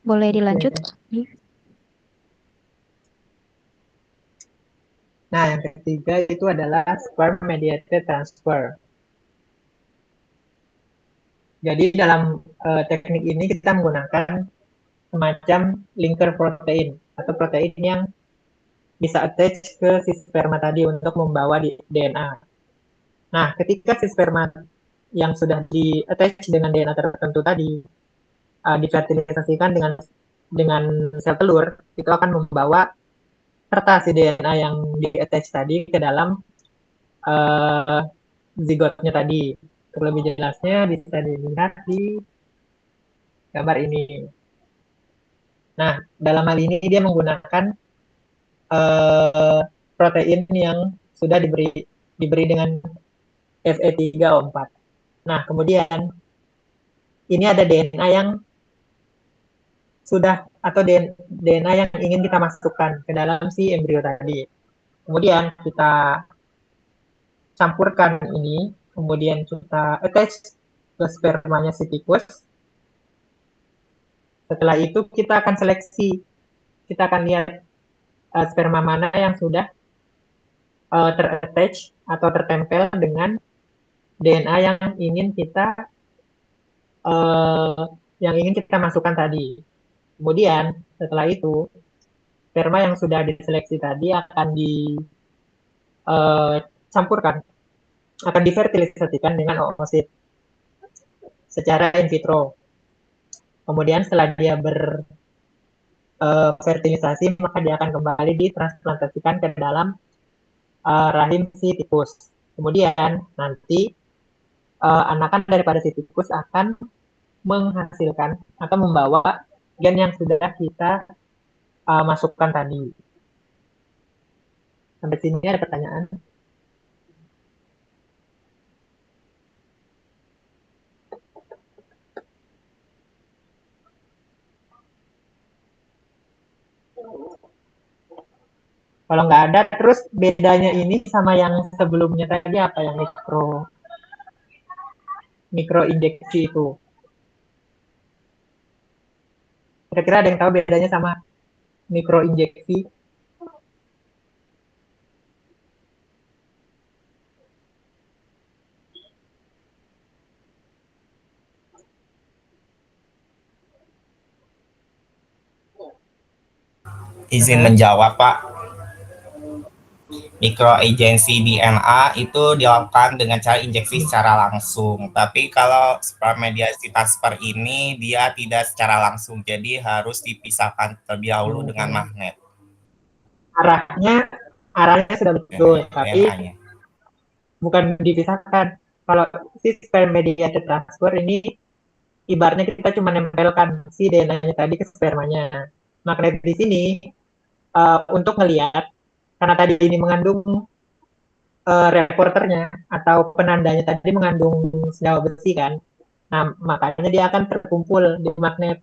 D: Boleh dilanjut?
A: Nah, yang ketiga itu adalah sperm mediated transfer. Jadi dalam teknik ini kita menggunakan semacam linker protein atau protein yang bisa attach ke si sperma tadi untuk membawa di DNA. Nah, ketika si sperma yang sudah di attach dengan DNA tertentu tadi difertilisasikan dengan sel telur, itu akan membawa serta si DNA yang di attach tadi ke dalam zigotnya tadi. Untuk lebih jelasnya bisa dilihat di gambar ini. Nah, dalam hal ini dia menggunakan protein yang sudah diberi dengan Fe3O4. Nah, kemudian ini ada DNA yang sudah atau DNA yang ingin kita masukkan ke dalam si embrio tadi. Kemudian kita campurkan ini, kemudian kita attach ke spermanya si tikus. Setelah itu kita akan seleksi, kita akan lihat sperma mana yang sudah terattach atau tertempel dengan DNA yang ingin kita masukkan tadi. Kemudian setelah itu sperma yang sudah diseleksi tadi akan dicampurkan, akan difertilisasikan dengan oosit secara in vitro. Kemudian setelah dia berfertilisasi, maka dia akan kembali ditransplantasikan ke dalam rahim si tikus. Kemudian nanti anakan daripada si tikus akan menghasilkan atau membawa gen yang sudah kita masukkan tadi. Sampai sini ada pertanyaan? Kalau nggak ada, terus bedanya ini sama yang sebelumnya tadi apa yang mikro injeksi itu? Kira-kira ada yang tahu bedanya sama mikro injeksi?
B: Izin menjawab Pak. Mikroagensi DNA itu dilakukan dengan cara injeksi secara langsung. Tapi kalau sperm mediated transfer ini dia tidak secara langsung, jadi harus dipisahkan terlebih dahulu dengan magnet.
A: Arahnya arahnya sudah betul, tapi
B: DNA-nya.
A: bukan dipisahkan. Kalau si sperm mediated transfer ini ibaratnya kita cuma nempelkan si DNA-nya tadi ke spermanya. Magnet di sini untuk ngelihat, karena tadi ini mengandung reporternya atau penandanya tadi mengandung senyawa besi kan. Nah, makanya dia akan terkumpul di magnet.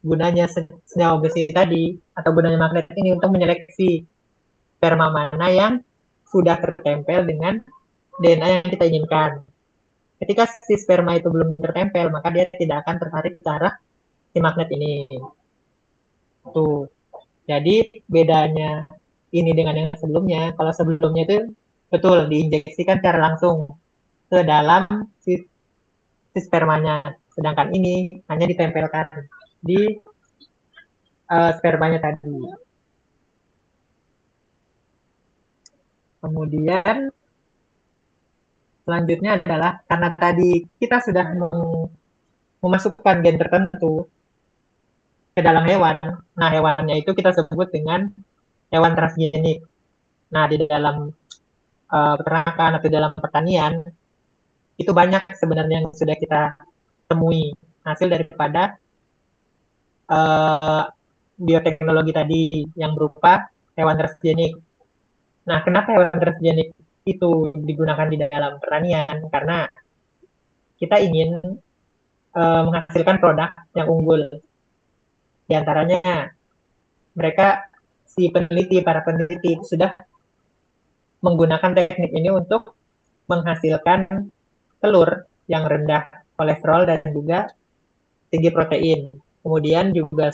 A: Gunanya senyawa besi tadi atau gunanya magnet ini untuk menyeleksi sperma mana yang sudah tertempel dengan DNA yang kita inginkan. Ketika si sperma itu belum tertempel, maka dia tidak akan tertarik ke arah si magnet ini. Tuh. Jadi bedanya ini dengan yang sebelumnya, kalau sebelumnya itu betul diinjeksikan secara langsung ke dalam si spermanya, sedangkan ini hanya ditempelkan di spermanya tadi. Kemudian selanjutnya adalah karena tadi kita sudah memasukkan gen tertentu ke dalam hewan. Nah, hewannya itu kita sebut dengan hewan transgenik. Nah, di dalam peternakan atau dalam pertanian itu banyak sebenarnya yang sudah kita temui hasil daripada bioteknologi tadi yang berupa hewan transgenik. Nah, kenapa hewan transgenik itu digunakan di dalam pertanian? Karena kita ingin menghasilkan produk yang unggul. Di antaranya mereka para peneliti sudah menggunakan teknik ini untuk menghasilkan telur yang rendah kolesterol dan juga tinggi protein. Kemudian juga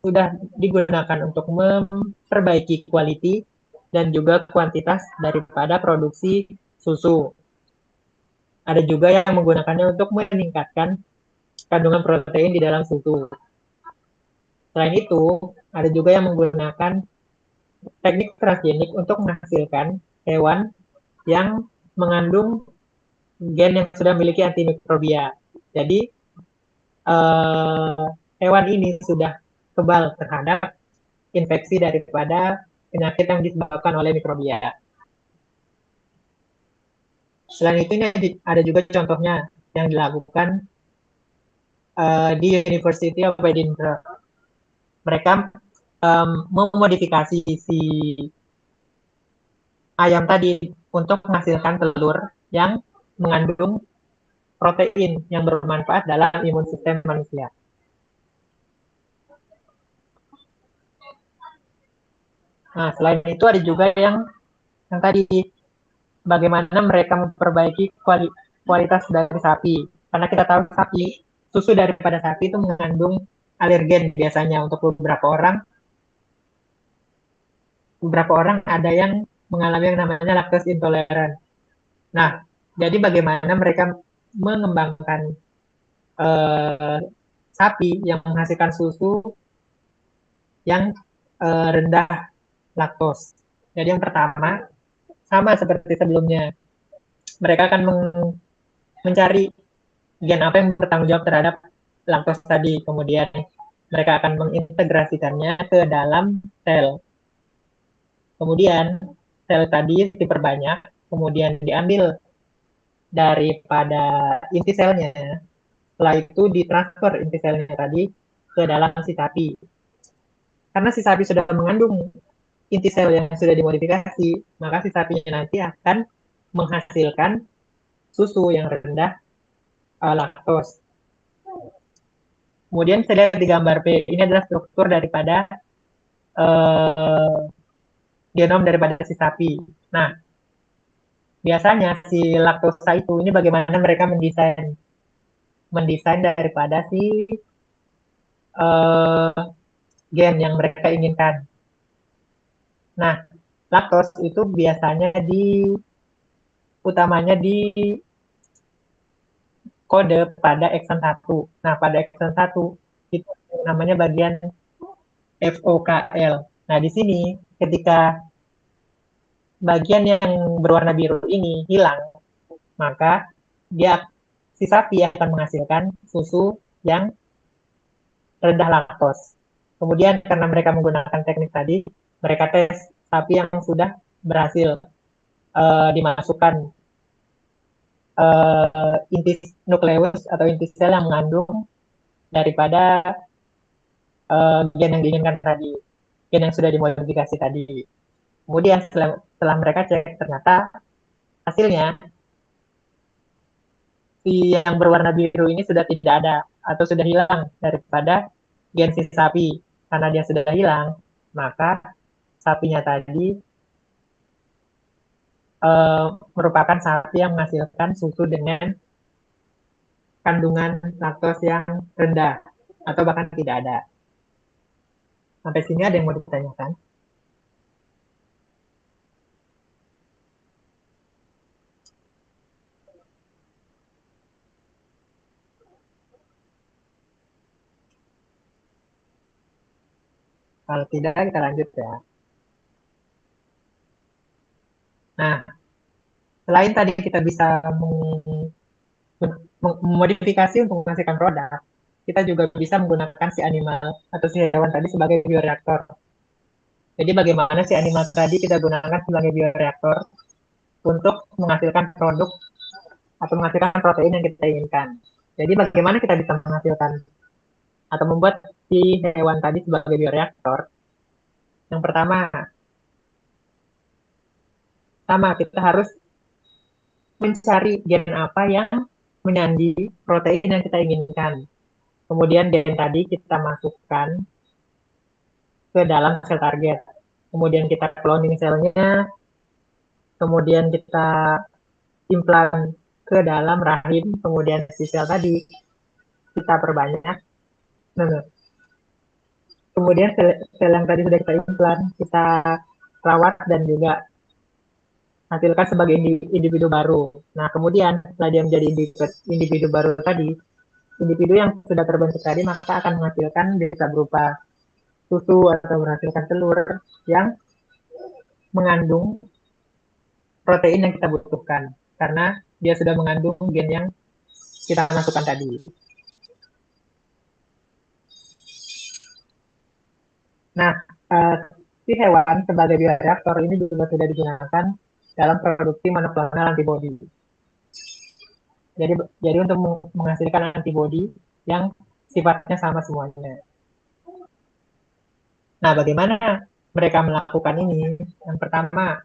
A: sudah digunakan untuk memperbaiki quality dan juga kuantitas daripada produksi susu. Ada juga yang menggunakannya untuk meningkatkan kandungan protein di dalam susu. Selain itu, ada juga yang menggunakan teknik transgenik untuk menghasilkan hewan yang mengandung gen yang sudah memiliki antimikrobia. Jadi, hewan ini sudah kebal terhadap infeksi daripada penyakit yang disebabkan oleh mikrobia. Selain itu, ini ada juga contohnya yang dilakukan di University of Edinburgh. Mereka memodifikasi si ayam tadi untuk menghasilkan telur yang mengandung protein yang bermanfaat dalam imun sistem manusia. Nah, selain itu ada juga yang tadi bagaimana mereka memperbaiki kualitas dari sapi. Karena kita tahu susu daripada sapi itu mengandung alergen biasanya untuk beberapa orang ada yang mengalami yang namanya lactose intolerant. Nah, jadi bagaimana mereka mengembangkan sapi yang menghasilkan susu yang rendah laktos. Jadi yang pertama, sama seperti sebelumnya, mereka akan mencari gen apa yang bertanggung jawab terhadap laktos tadi. Kemudian mereka akan mengintegrasikannya ke dalam sel. Kemudian sel tadi diperbanyak, kemudian diambil daripada inti selnya. Setelah itu ditransfer inti selnya tadi ke dalam si sapi. Karena si sapi sudah mengandung inti sel yang sudah dimodifikasi, maka si sapinya nanti akan menghasilkan susu yang rendah laktos. Kemudian saya lihat di gambar B, ini adalah struktur daripada genom daripada si sapi. Nah, biasanya si laktosa itu, ini bagaimana mereka mendesain daripada si gen yang mereka inginkan. Nah, laktos itu biasanya utamanya di kode pada ekson 1. Nah, pada ekson 1 itu namanya bagian VOKL. Nah, di sini ketika bagian yang berwarna biru ini hilang, maka si sapi akan menghasilkan susu yang rendah laktos. Kemudian karena mereka menggunakan teknik tadi, mereka tes sapi yang sudah berhasil dimasukkan inti nukleus atau inti sel yang mengandung daripada gen yang diinginkan tadi, gen yang sudah dimodifikasi tadi. Kemudian setelah mereka cek, ternyata hasilnya si yang berwarna biru ini sudah tidak ada atau sudah hilang daripada gen si sapi. Karena dia sudah hilang, maka sapinya tadi merupakan sapi yang menghasilkan susu dengan kandungan laktos yang rendah atau bahkan tidak ada. Sampai sini ada yang mau ditanyakan? Kalau tidak, kita lanjut ya. Nah, selain tadi kita bisa memodifikasi untuk menghasilkan produk, kita juga bisa menggunakan si animal atau si hewan tadi sebagai bioreaktor. Jadi bagaimana si animal tadi kita gunakan sebagai bioreaktor untuk menghasilkan produk atau menghasilkan protein yang kita inginkan. Jadi bagaimana kita bisa menghasilkan atau membuat si hewan tadi sebagai bioreaktor? Yang pertama, kita harus mencari gen apa yang menyandi protein yang kita inginkan. Kemudian gen tadi kita masukkan ke dalam sel target. Kemudian kita cloning selnya, kemudian kita implan ke dalam rahim, kemudian si sel tadi kita perbanyak. Nah, kemudian sel yang tadi sudah kita implan, kita rawat dan juga hasilkan sebagai individu baru. Nah, kemudian setelah dia menjadi individu baru tadi, individu yang sudah terbentuk tadi maka akan menghasilkan bisa berupa susu atau menghasilkan telur yang mengandung protein yang kita butuhkan karena dia sudah mengandung gen yang kita masukkan tadi. Nah, si hewan sebagai bioreaktor ini juga sudah digunakan dalam produksi monoklonal antibody. Jadi untuk menghasilkan antibody yang sifatnya sama semuanya. Nah, bagaimana mereka melakukan ini? Yang pertama,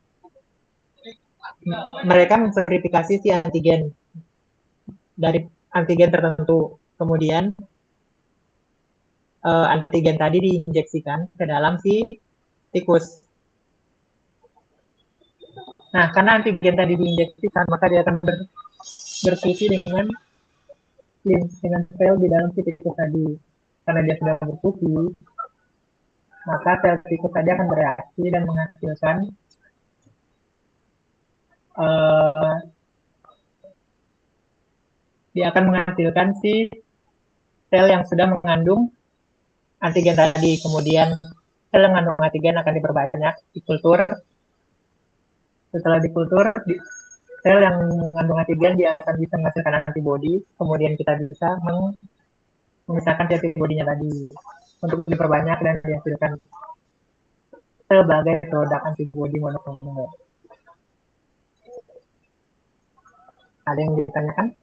A: mereka memverifikasi si antigen dari antigen tertentu. Kemudian antigen tadi diinjeksikan ke dalam si tikus. Nah, karena antigen tadi diinjeksikan, maka dia akan berfungsi dengan sel di dalam si tikus tadi. Karena dia sudah berfungsi, maka sel tikus tadi akan bereaksi dan menghasilkan dia akan menghasilkan si sel yang sudah mengandung antigen tadi. Kemudian sel yang mengandung antigen akan diperbanyak, dikultur. Setelah dikultur, sel yang mengandung antigen dia akan bisa menghasilkan antibody. Kemudian kita bisa memisahkan antibody-nya tadi untuk diperbanyak dan dihasilkan sebagai produk antibody monoklonal. Ada yang ditanyakan?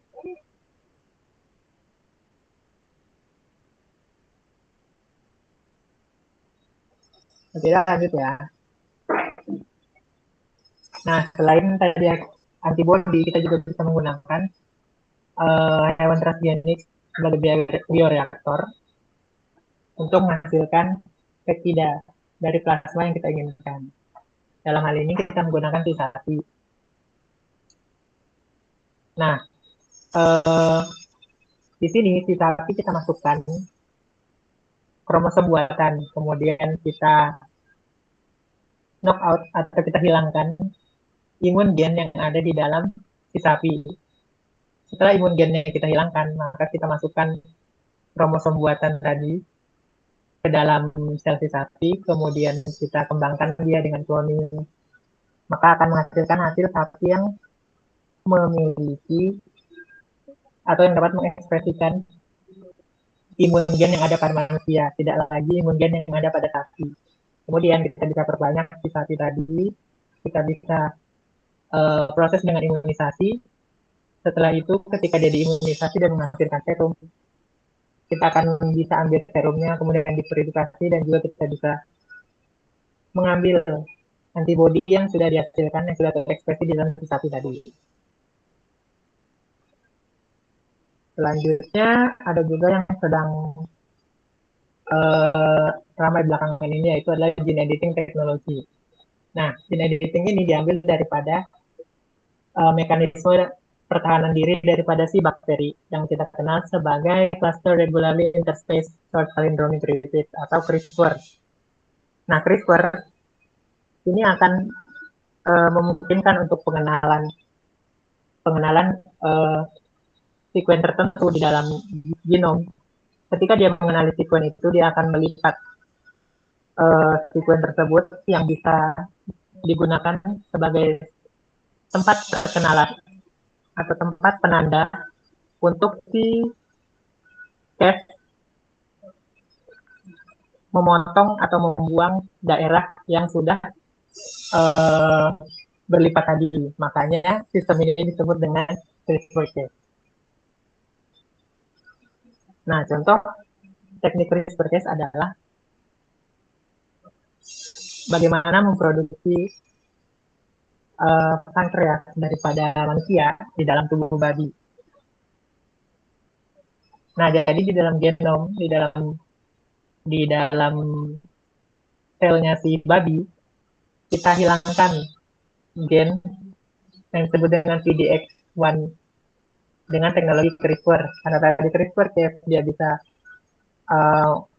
A: Tidak, lanjut ya. Nah, selain tadi antibody, kita juga bisa menggunakan hewan transgenik sebagai bioreaktor untuk menghasilkan peptida dari plasma yang kita inginkan. Dalam hal ini kita menggunakan si sapi. Nah, di sini si sapi kita masukkan kromosom buatan, kemudian kita knock out atau kita hilangkan imun gen yang ada di dalam si sapi. Setelah imun gen yang kita hilangkan, maka kita masukkan kromosom buatan tadi ke dalam sel si sapi, kemudian kita kembangkan dia dengan cloning, maka akan menghasilkan hasil sapi yang memiliki atau yang dapat mengekspresikan imun gen yang ada pada manusia, tidak lagi imun gen yang ada pada sapi. Kemudian kita bisa perbanyak si sapi tadi kita bisa proses dengan imunisasi. Setelah itu ketika dia diimunisasi dan menghasilkan serum, kita akan bisa ambil serumnya, kemudian dipurifikasi, dan juga kita bisa mengambil antibodi yang sudah dihasilkan, yang sudah terekspresi di dalam sisa tadi. Selanjutnya ada juga yang sedang ramai belakangan ini, yaitu adalah gene editing teknologi. Nah, gene editing ini diambil daripada mekanisme pertahanan diri daripada si bakteri yang kita kenal sebagai cluster regularly interspersed short palindromic repeat atau CRISPR. Nah, CRISPR ini akan memungkinkan untuk pengenalan sekuen tertentu di dalam genom. Ketika dia mengenali sekuen itu, dia akan melihat sekuen tersebut yang bisa digunakan sebagai tempat perkenalan atau tempat penanda untuk si Cas memotong atau membuang daerah yang sudah berlipat tadi. Makanya sistem ini disebut dengan CRISPR-Cas. Nah, contoh teknik CRISPR-Cas adalah bagaimana memproduksi pankreas daripada manusia di dalam tubuh babi. Nah, jadi di dalam genom, di dalam selnya si babi, kita hilangkan gen yang disebut dengan PDX1 dengan teknologi CRISPR. Karena tadi CRISPR dia bisa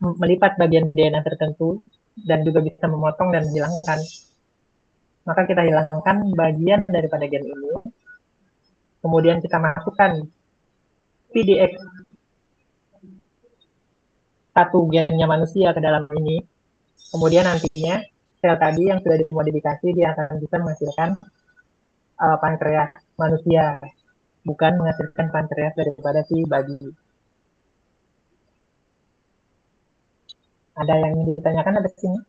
A: melipat bagian DNA tertentu dan juga bisa memotong dan menghilangkan. Maka kita hilangkan bagian daripada gen ini, kemudian kita masukkan PDX satu gennya manusia ke dalam ini, kemudian nantinya sel tadi yang sudah dimodifikasi dia akan bisa menghasilkan pankreas manusia, bukan menghasilkan pankreas daripada si babi. Ada yang ditanyakan ada di sini?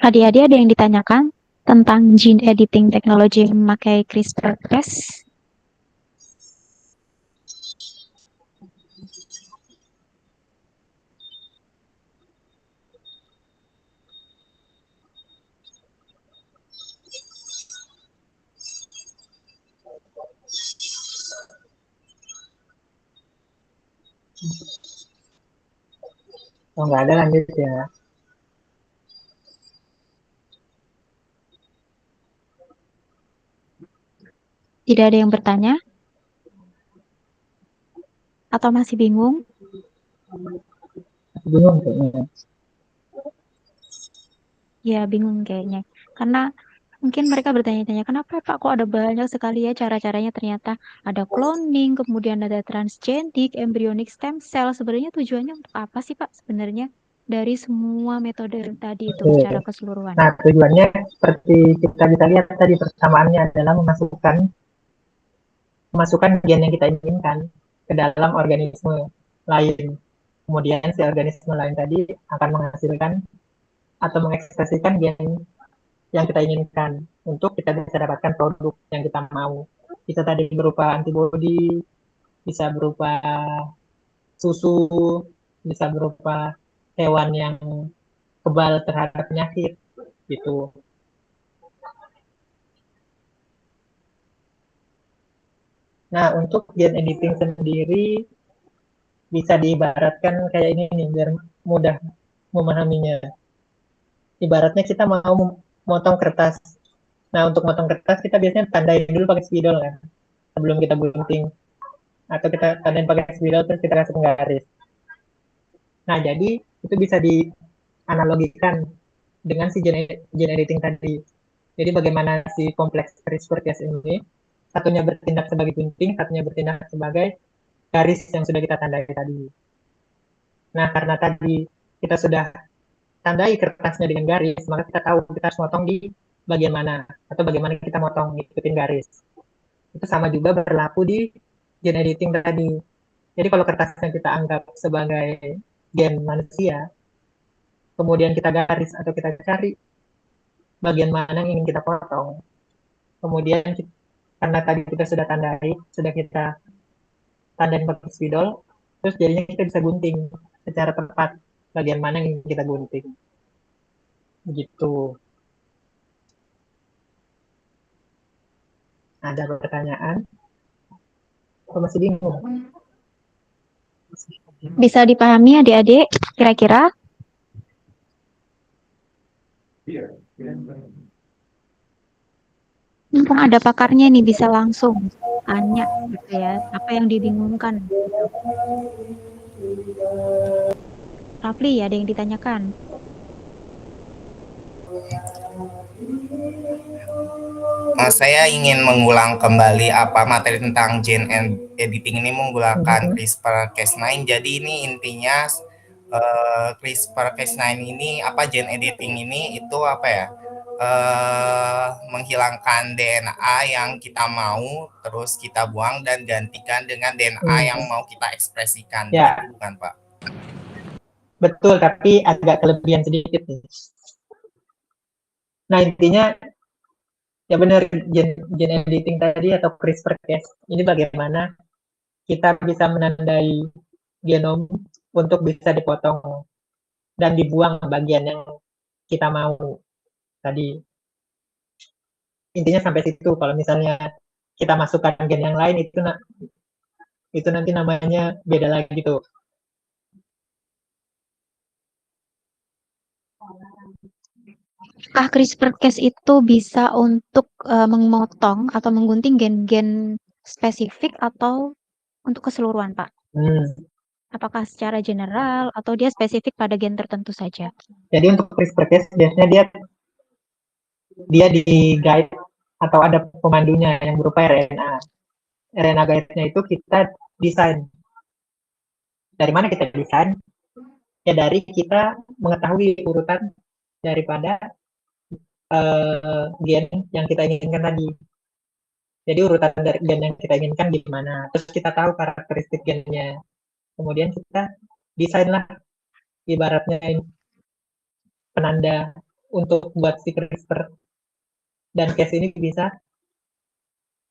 D: Adik-adik ada yang ditanyakan tentang gene editing teknologi yang memakai CRISPR-Cas?
A: Oh, nggak ada, lanjut ya.
D: Tidak ada yang bertanya? Atau masih bingung?
A: Bingung kayaknya.
D: Ya, bingung kayaknya. Karena mungkin mereka bertanya-tanya, kenapa Pak kok ada banyak sekali ya cara-caranya, ternyata ada cloning, kemudian ada transgenik, embryonic stem cell. Sebenarnya tujuannya untuk apa sih Pak sebenarnya dari semua metode tadi itu secara keseluruhan?
A: Nah, tujuannya seperti kita bisa lihat tadi, persamaannya adalah memasukkan gen yang kita inginkan ke dalam organisme lain. Kemudian si organisme lain tadi akan menghasilkan atau mengekspresikan gen yang kita inginkan untuk kita bisa dapatkan produk yang kita mau. Bisa tadi berupa antibodi, bisa berupa susu, bisa berupa hewan yang kebal terhadap penyakit gitu. Nah, untuk gen editing sendiri bisa diibaratkan kayak ini nih biar mudah memahaminya. Ibaratnya kita mau motong kertas. Nah, untuk motong kertas kita biasanya tandain dulu pakai spidol kan, sebelum kita gunting. Atau kita tandain pakai spidol terus kita kasih penggaris. Nah, jadi itu bisa dianalogikan dengan si gene editing tadi. Jadi bagaimana si kompleks CRISPR-Cas ini, satunya bertindak sebagai gunting, satunya bertindak sebagai garis yang sudah kita tandai tadi. Nah, karena tadi kita sudah tandai kertasnya dengan garis, maka kita tahu kita harus motong di bagian mana atau bagaimana kita motong ngikutin garis. Itu sama juga berlaku di gen editing tadi. Jadi kalau kertasnya kita anggap sebagai gen manusia, kemudian kita garis atau kita cari bagian mana yang ingin kita potong. Kemudian karena tadi kita sudah tandai, sudah kita tandain pakai spidol, terus jadinya kita bisa gunting secara tepat bagian mana yang ingin kita gunting. Begitu. Ada pertanyaan? Atau masih bingung?
D: Bisa dipahami adik-adik kira-kira? Mumpung ada pakarnya nih bisa langsung tanya gitu ya, apa yang dibingungkan gitu. Rafli, ada yang ditanyakan?
B: Saya ingin mengulang kembali apa materi tentang gene editing ini menggunakan CRISPR-Cas9. Jadi ini intinya CRISPR-Cas9 ini apa gene editing ini itu apa ya? Menghilangkan DNA yang kita mau terus kita buang dan gantikan dengan DNA yang mau kita ekspresikan.
A: Ya.
B: Begitu bukan, Pak?
A: Betul, tapi agak kelebihan sedikit nih. Nah, intinya ya benar gene editing tadi atau CRISPR-Cas ini bagaimana kita bisa menandai genom untuk bisa dipotong dan dibuang bagian yang kita mau tadi. Intinya sampai situ. Kalau misalnya kita masukkan gen yang lain itu nanti namanya beda lagi tuh.
D: Apakah CRISPR-Cas itu bisa untuk memotong atau menggunting gen-gen spesifik atau untuk keseluruhan, Pak? Apakah secara general atau dia spesifik pada gen tertentu saja?
A: Jadi untuk CRISPR-Cas biasanya dia di guide atau ada pemandunya yang berupa RNA. RNA guide-nya itu kita desain. Dari mana kita desain? Ya dari kita mengetahui urutan daripada gen yang kita inginkan tadi. Jadi urutan dari gen yang kita inginkan di mana. Terus kita tahu karakteristik gennya. Kemudian kita desainlah ibaratnya penanda untuk buat si CRISPR. Dan Cas ini bisa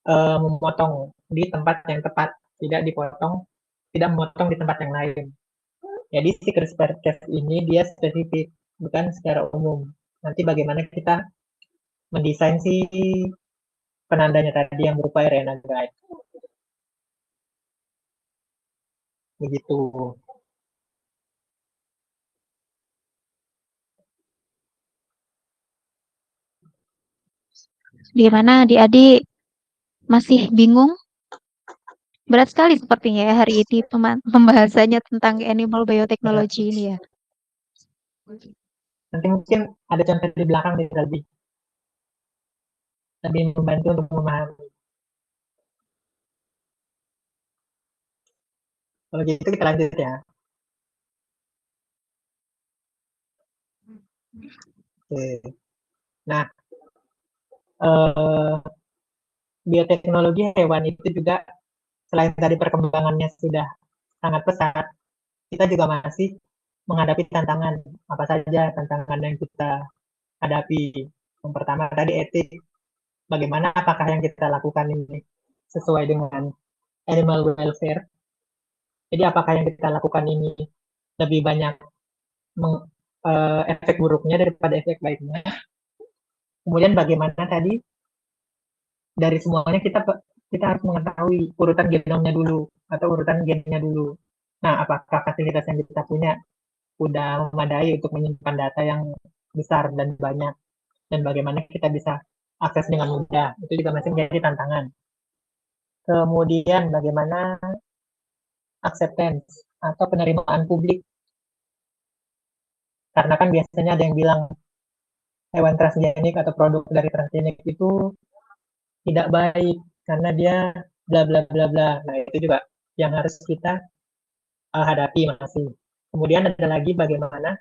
A: memotong di tempat yang tepat, tidak memotong di tempat yang lain. Jadi si CRISPR-Cas ini dia spesifik, bukan secara umum. Nanti bagaimana kita mendesain si penandanya tadi yang berupa RNA guide. Begitu.
D: Gimana adik-adik? Masih bingung? Berat sekali sepertinya ya hari ini pembahasannya tentang animal biotechnology ini ya.
A: Nanti mungkin ada contoh di belakang lebih membantu untuk memahami. Kalau gitu kita lanjut ya. Oke. Nah, bioteknologi hewan itu juga selain tadi perkembangannya sudah sangat pesat, kita juga masih menghadapi tantangan. Apa saja tantangan yang kita hadapi? Yang pertama tadi etik. Bagaimana apakah yang kita lakukan ini sesuai dengan animal welfare? Jadi apakah yang kita lakukan ini lebih banyak efek buruknya daripada efek baiknya? Kemudian bagaimana tadi dari semuanya kita harus mengetahui urutan genomnya dulu atau urutan gennya dulu. Nah, apakah fasilitas yang kita punya udah memadai untuk menyimpan data yang besar dan banyak, dan bagaimana kita bisa akses dengan mudah, itu juga masih menjadi tantangan. Kemudian bagaimana acceptance atau penerimaan publik, karena kan biasanya ada yang bilang hewan transgenik atau produk dari transgenik itu tidak baik karena dia bla bla bla bla. Nah, itu juga yang harus kita hadapi masih. Kemudian ada lagi bagaimana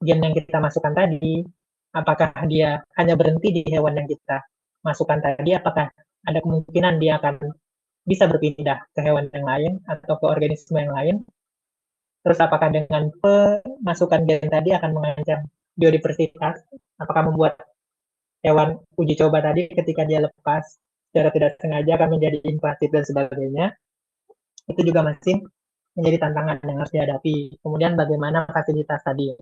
A: gen yang kita masukkan tadi, apakah dia hanya berhenti di hewan yang kita masukkan tadi, apakah ada kemungkinan dia akan bisa berpindah ke hewan yang lain atau ke organisme yang lain. Terus apakah dengan pemasukan gen tadi akan mengancam biodiversitas? Apakah membuat hewan uji coba tadi ketika dia lepas secara tidak sengaja akan menjadi invasif dan sebagainya? Itu juga masih menjadi tantangan yang harus dihadapi. Kemudian bagaimana fasilitas tadi,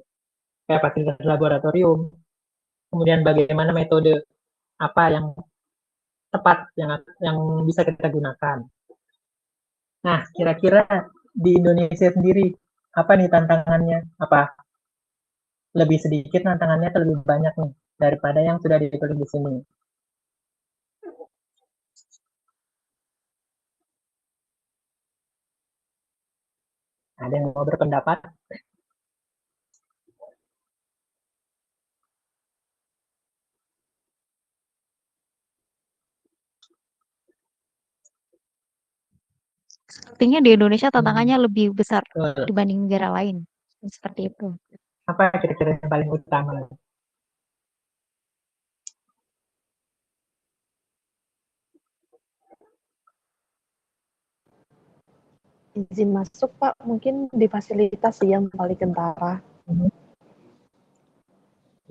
A: kayak fasilitas laboratorium, kemudian bagaimana metode apa yang tepat yang bisa kita gunakan. Nah, kira-kira di Indonesia sendiri apa nih tantangannya? Apa lebih sedikit tantangannya atau lebih banyak nih daripada yang sudah ditulis di sini? Ada yang mau berpendapat?
D: Sepertinya di Indonesia tantangannya lebih besar
A: Betul.
D: dibanding negara lain. Seperti itu.
A: Apa kira-kira yang paling utama?
G: Izin masuk Pak, mungkin di fasilitas yang paling kentara.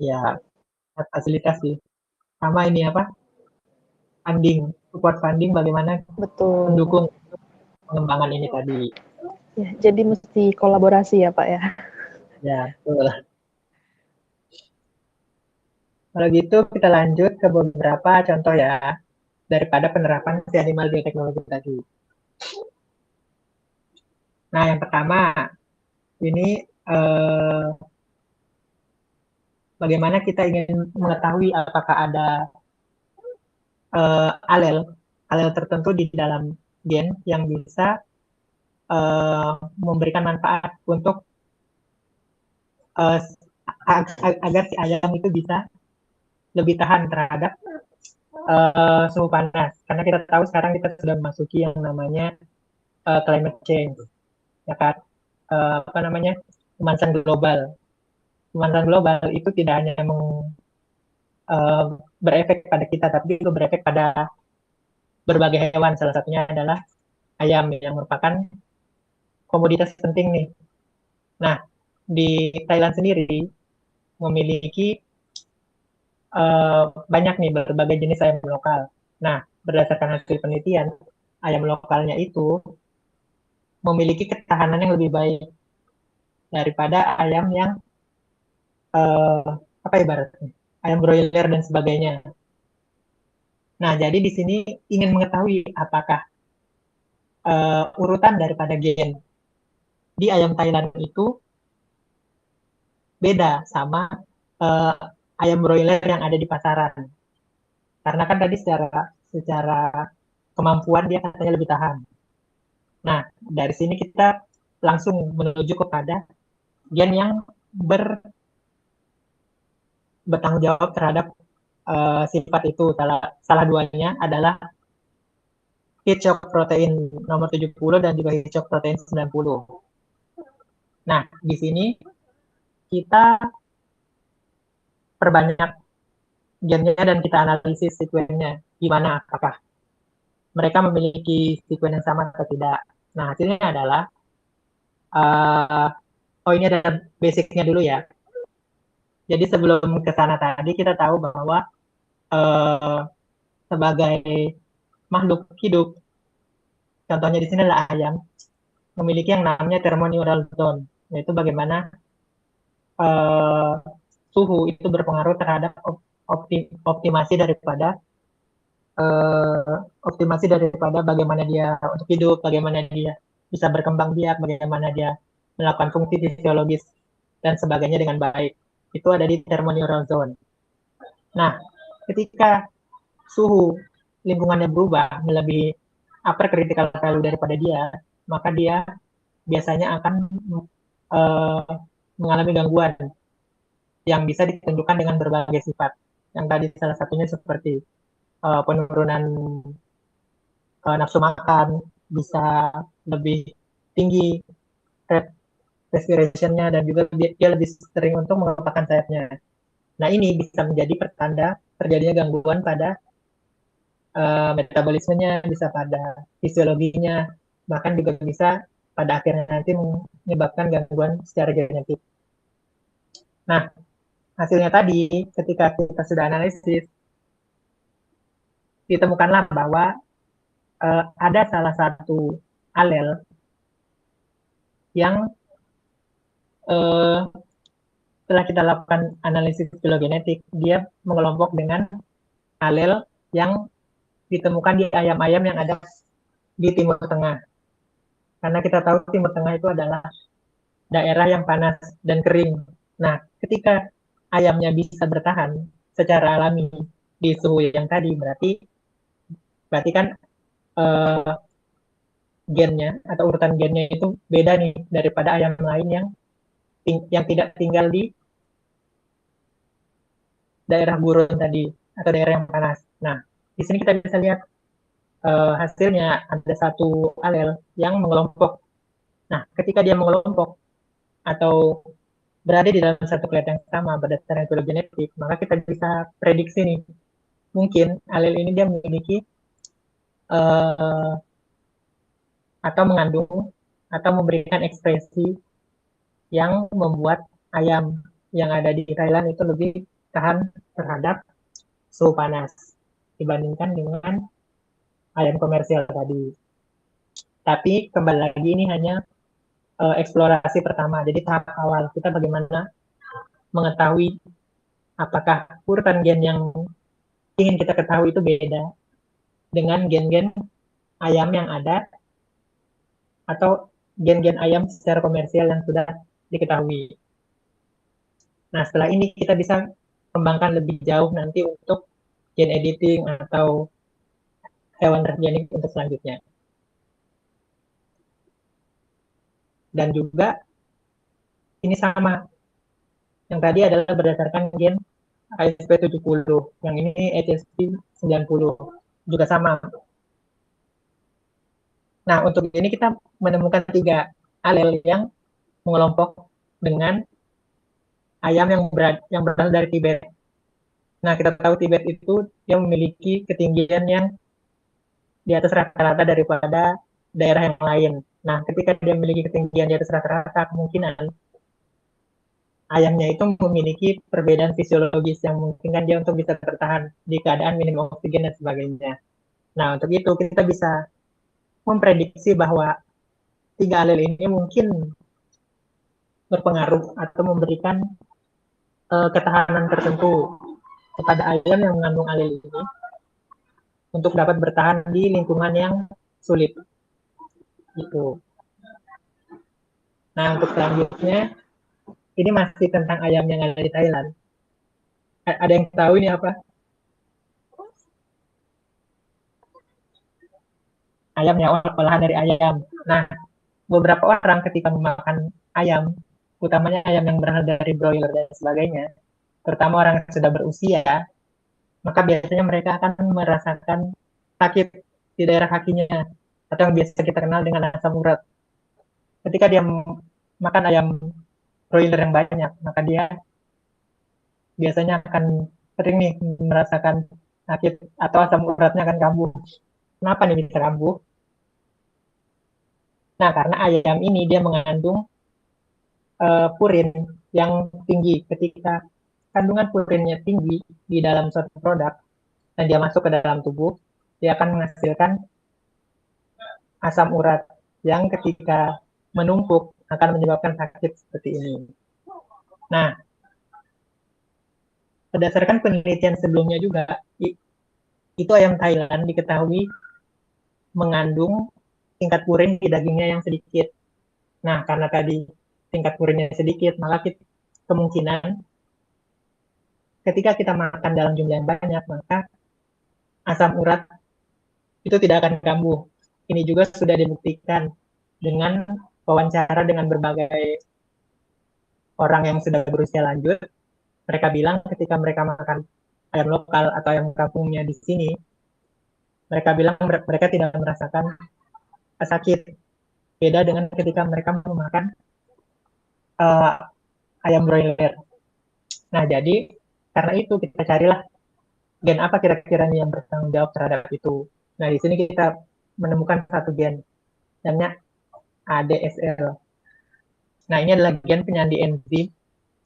A: Ya, fasilitas sih. Sama ini apa? Funding, support funding bagaimana
G: Betul.
A: mendukung pengembangan ini tadi.
G: Ya, jadi mesti kolaborasi ya Pak ya.
A: Ya, betul. Kalau gitu kita lanjut ke beberapa contoh ya daripada penerapan si animal bioteknologi tadi. Nah, yang pertama ini bagaimana kita ingin mengetahui apakah ada alel tertentu di dalam gen yang bisa memberikan manfaat untuk agar si ayam itu bisa lebih tahan terhadap suhu panas. Karena kita tahu sekarang kita sudah memasuki yang namanya climate change, ya kan? Apa namanya, pemanasan global. Pemanasan global itu tidak hanya berefek pada kita, tapi juga berefek pada berbagai hewan. Salah satunya adalah ayam yang merupakan komoditas penting nih. Nah, di Thailand sendiri memiliki banyak nih berbagai jenis ayam lokal. Nah, berdasarkan hasil penelitian, ayam lokalnya itu memiliki ketahanan yang lebih baik daripada ayam yang apa ibaratnya, ayam broiler dan sebagainya. Nah, jadi di sini ingin mengetahui apakah urutan daripada gen di ayam Thailand itu beda sama ayam broiler yang ada di pasaran. Karena kan tadi secara kemampuan dia katanya lebih tahan. Nah, dari sini kita langsung menuju kepada gen yang bertanggung jawab terhadap sifat itu. Salah duanya adalah heat shock protein nomor 70 dan juga heat shock protein 90. Nah, di sini kita perbanyak gennya dan kita analisis sekuennya. Gimana, apakah mereka memiliki sekuen yang sama atau tidak. Nah, hasilnya adalah, ini ada basicnya dulu ya. Jadi sebelum ke sana tadi kita tahu bahwa sebagai makhluk hidup, contohnya di sini adalah ayam, memiliki yang namanya thermoneural zone, yaitu bagaimana suhu itu berpengaruh terhadap optimasi daripada bagaimana dia untuk hidup, bagaimana dia bisa berkembang biak, bagaimana dia melakukan fungsi fisiologis dan sebagainya dengan baik. Itu ada di thermoneural zone. Nah, ketika suhu lingkungannya berubah melebihi upper critical value daripada dia, maka dia biasanya akan mengalami gangguan yang bisa ditunjukkan dengan berbagai sifat. Yang tadi salah satunya seperti penurunan nafsu makan, bisa lebih tinggi rate respiration-nya, dan juga dia lebih sering untuk mengepakkan sayapnya. Nah, ini bisa menjadi pertanda terjadinya gangguan pada metabolismenya, bisa pada fisiologinya, bahkan juga bisa pada akhirnya nanti menyebabkan gangguan secara genetik. Nah, hasilnya tadi ketika kita sudah analisis, ditemukanlah bahwa ada salah satu alel yang setelah kita lakukan analisis filogenetik, dia mengelompok dengan alel yang ditemukan di ayam-ayam yang ada di Timur Tengah. Karena kita tahu Timur Tengah itu adalah daerah yang panas dan kering. Nah, ketika ayamnya bisa bertahan secara alami di suhu yang tadi, berarti kan gennya atau urutan gennya itu beda nih daripada ayam lain yang tidak tinggal di daerah gurun tadi atau daerah yang panas. Nah, di sini kita bisa lihat hasilnya ada satu alel yang mengelompok. Nah, ketika dia mengelompok atau berada di dalam satu clade yang sama berdasarkan filogenetik, maka kita bisa prediksi nih, mungkin alel ini dia memiliki atau mengandung atau memberikan ekspresi yang membuat ayam yang ada di Thailand itu lebih tahan terhadap suhu panas dibandingkan dengan ayam komersial tadi. Tapi kembali lagi ini hanya eksplorasi pertama. Jadi tahap awal kita bagaimana mengetahui apakah urutan gen yang ingin kita ketahui itu beda dengan gen-gen ayam yang ada atau gen-gen ayam secara komersial yang sudah diketahui. Nah, setelah ini kita bisa kembangkan lebih jauh nanti untuk gen editing atau hewan transgenik untuk selanjutnya. Dan juga ini sama. Yang tadi adalah berdasarkan gen ASP70, yang ini HSP90 juga sama. Nah, untuk ini kita menemukan 3 alel yang mengelompok dengan ayam yang berasal dari Tibet. Nah, kita tahu Tibet itu dia memiliki ketinggian yang di atas rata-rata daripada daerah yang lain. Nah, ketika dia memiliki ketinggian di atas rata-rata, kemungkinan ayamnya itu memiliki perbedaan fisiologis yang memungkinkan dia untuk bisa bertahan di keadaan minim oksigen dan sebagainya. Nah, untuk itu kita bisa memprediksi bahwa 3 alel ini mungkin berpengaruh atau memberikan ketahanan tertentu kepada ayam yang mengandung alel ini untuk dapat bertahan di lingkungan yang sulit. Gitu. Nah, untuk selanjutnya, ini masih tentang ayam yang ada di Thailand. Ada yang tahu ini apa? Ayam ya, olahan dari ayam. Nah, beberapa orang ketika memakan ayam, utamanya ayam yang berasal dari broiler dan sebagainya, terutama orang yang sudah berusia, maka biasanya mereka akan merasakan sakit di daerah kakinya, atau yang biasa kita kenal dengan asam urat. Ketika dia makan ayam broiler yang banyak, maka dia biasanya akan sering nih merasakan sakit atau asam uratnya akan kambuh. Kenapa nih bisa kambuh? Nah, karena ayam ini dia mengandung purin yang tinggi. Ketika kandungan purinnya tinggi di dalam suatu produk dan dia masuk ke dalam tubuh, dia akan menghasilkan asam urat yang ketika menumpuk akan menyebabkan sakit seperti ini. Nah, berdasarkan penelitian sebelumnya juga, itu ayam Thailand diketahui mengandung tingkat purin di dagingnya yang sedikit. Nah, karena tadi tingkat purinnya sedikit, maka kemungkinan ketika kita makan dalam jumlah yang banyak, maka asam urat itu tidak akan kambuh. Ini juga sudah dibuktikan dengan wawancara dengan berbagai orang yang sudah berusia lanjut. Mereka bilang ketika mereka makan ayam lokal atau ayam kampungnya di sini, mereka bilang mereka tidak merasakan sakit. Beda dengan ketika mereka memakan uh, ayam broiler. Nah, jadi karena itu kita carilah gen apa kira-kira yang bertanggung jawab terhadap itu. Nah, di sini kita menemukan satu gen, namanya ADSL. Nah, ini adalah gen penyandi enzim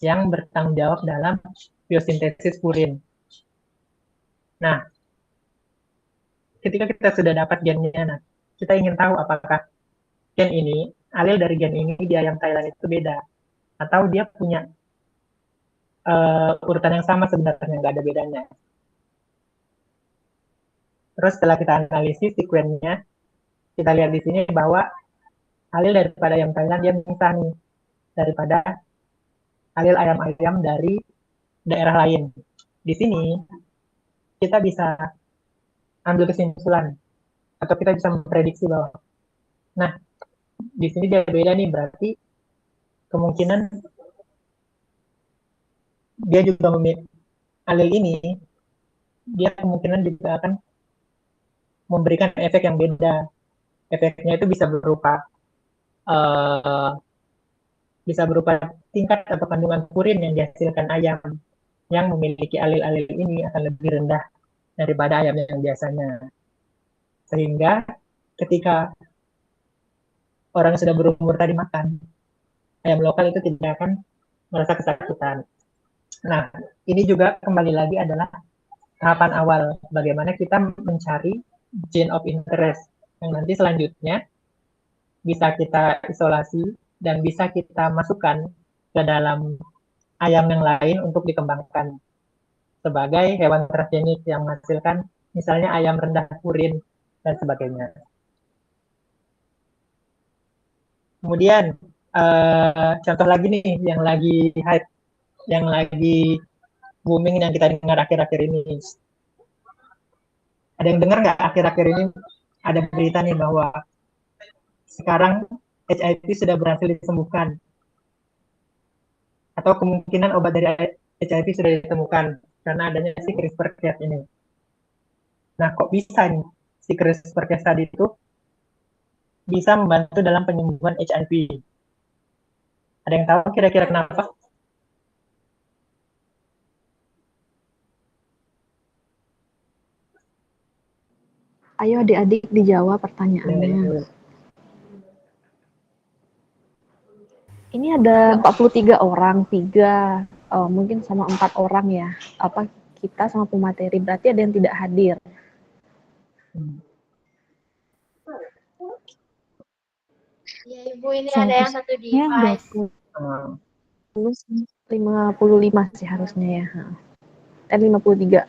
A: yang bertanggung jawab dalam biosintesis purin. Nah, ketika kita sudah dapat gennya, nah, kita ingin tahu apakah gen ini, alel dari gen ini di ayam Thailand itu beda, atau dia punya urutan yang sama sebenarnya, nggak ada bedanya. Terus setelah kita analisis sekuennya, kita lihat di sini bahwa alel daripada ayam Thailand dia minta nih daripada alel ayam-ayam dari daerah lain. Di sini kita bisa ambil kesimpulan atau kita bisa memprediksi bahwa, nah, di sini dia beda nih, berarti kemungkinan dia juga memiliki alel ini, dia kemungkinan juga akan memberikan efek yang beda. Efeknya itu uh, bisa berupa tingkat atau kandungan purin yang dihasilkan ayam yang memiliki alel-alel ini akan lebih rendah daripada ayam yang biasanya. Sehingga ketika orang yang sudah berumur tadi makan, ayam lokal itu tidak akan merasa kesakitan. Nah, ini juga kembali lagi adalah tahapan awal bagaimana kita mencari gene of interest yang nanti selanjutnya bisa kita isolasi dan bisa kita masukkan ke dalam ayam yang lain untuk dikembangkan sebagai hewan transgenik yang menghasilkan misalnya ayam rendah purin dan sebagainya. Kemudian contoh lagi nih yang lagi hype, yang lagi booming yang kita dengar akhir-akhir ini. Ada yang dengar nggak akhir-akhir ini ada berita nih bahwa sekarang HIV sudah berhasil disembuhkan atau kemungkinan obat dari HIV sudah ditemukan karena adanya si CRISPR-Cas ini. Nah, kok bisa nih si CRISPR-Cas tadi itu bisa membantu dalam penyembuhan HIV? Ada yang tahu kira-kira kenapa?
G: Ayo adik-adik dijawab pertanyaannya. Ini ada 43 orang, 3 mungkin sama 4 orang ya. Apa kita sama pemateri, berarti ada yang tidak hadir.
E: Ya Ibu, ini ada yang satu device.
G: 55 sih harusnya ya. 53.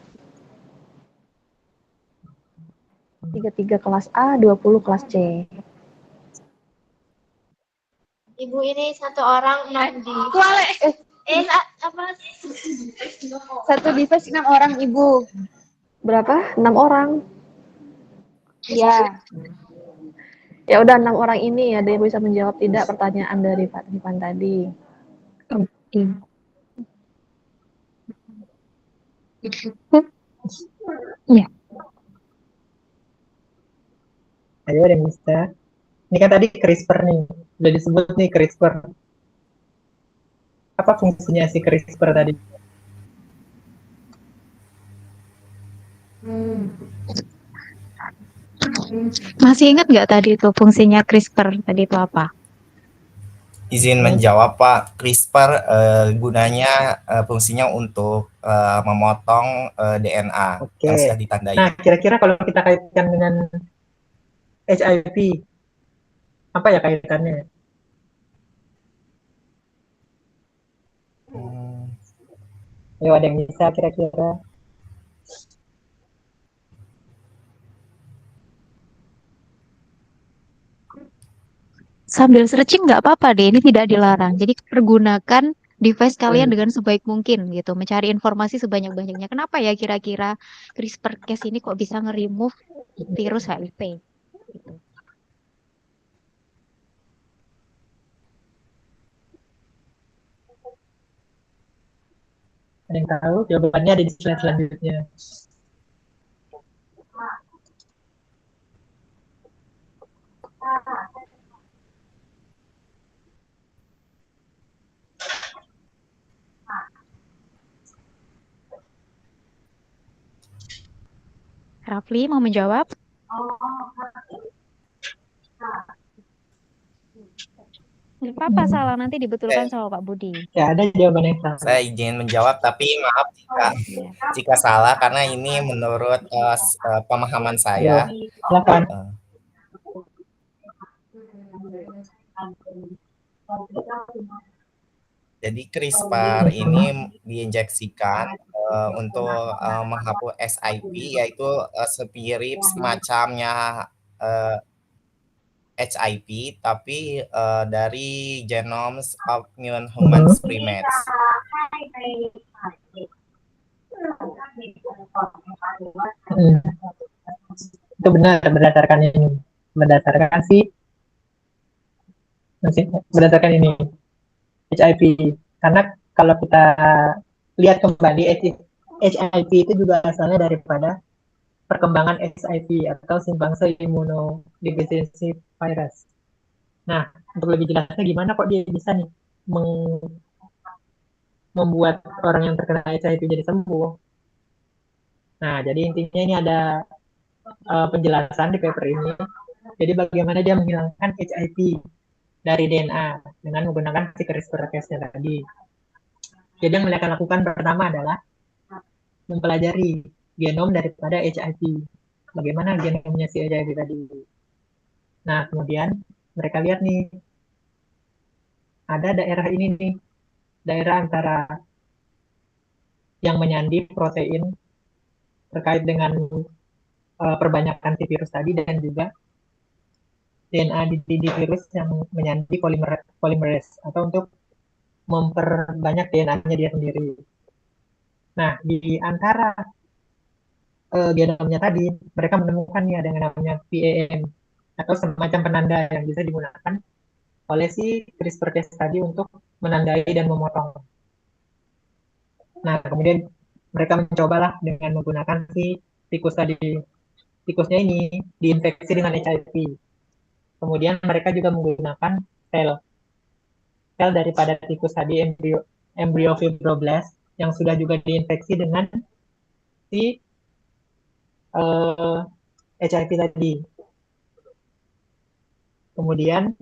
G: 33 kelas A, 20 kelas C.
E: Ibu ini satu orang mandi. Apa? Satu device 6 orang Ibu.
G: Berapa? 6 orang.
E: Iya.
G: Ya udah 6 orang ini ada yang bisa menjawab tidak pertanyaan dari Pak Ivan tadi.
D: Iya.
A: Ayo ada yang bisa. Ini kan tadi CRISPR nih, udah disebut nih CRISPR. Apa fungsinya si CRISPR tadi?
D: Masih ingat nggak tadi itu fungsinya CRISPR tadi itu apa?
B: Izin menjawab Pak, CRISPR gunanya fungsinya untuk memotong DNA
A: Oke.
B: yang sudah ditandai.
A: Nah, kira-kira kalau kita kaitkan dengan HIV, apa ya kaitannya? Ayo ada yang bisa kira-kira?
D: Sambil searching nggak apa-apa deh, ini tidak dilarang. Jadi pergunakan device kalian dengan sebaik mungkin gitu, mencari informasi sebanyak-banyaknya. Kenapa ya kira-kira CRISPR-Cas ini kok bisa nge-remove virus HIV? Gitu.
A: Ada yang tahu? Jawabannya ada di slide selanjutnya.
D: Rafli mau menjawab? Nggak apa-apa, salah nanti dibetulkan sama Pak Budi.
A: Ya, ada jawaban yang salah.
B: Saya izin menjawab, tapi maaf
D: Iya.
B: jika salah karena ini menurut pemahaman saya.
A: Silakan.
B: Jadi CRISPR ini diinjeksikan untuk menghapus SIP, yaitu semirip semacamnya HIV, tapi dari Genomes of Non-Human Primates.
A: Itu benar berdasarkan ini, berdasarkan ini HIV. Karena kalau kita lihat kembali HIV itu juga asalnya daripada perkembangan SIV atau simbangsa immunodeficiency virus. Nah, untuk lebih jelasnya gimana kok dia bisa nih membuat orang yang terkena HIV jadi sembuh. Nah, jadi intinya ini ada penjelasan di paper ini. Jadi bagaimana dia menghilangkan HIV dari DNA dengan menggunakan si CRISPR-Cas-nya tadi. Jadi yang mereka lakukan pertama adalah mempelajari genom daripada HIV. Bagaimana genomnya si HIV tadi. Nah, kemudian mereka lihat nih, ada daerah ini nih, daerah antara yang menyandi protein terkait dengan perbanyakan si virus tadi dan juga DNA di virus yang menyandi polymerase atau untuk memperbanyak DNA-nya dia sendiri. Nah, di antara genomnya tadi, mereka menemukan nih ada yang namanya PAM atau semacam penanda yang bisa digunakan oleh si CRISPR-Cas tadi untuk menandai dan memotong. Nah, kemudian mereka mencobalah dengan menggunakan si tikus tadi. Tikusnya ini diinfeksi dengan HIV. Kemudian mereka juga menggunakan sel daripada tikus tadi, embrio fibroblast yang sudah juga diinfeksi dengan si HIV tadi. Kemudian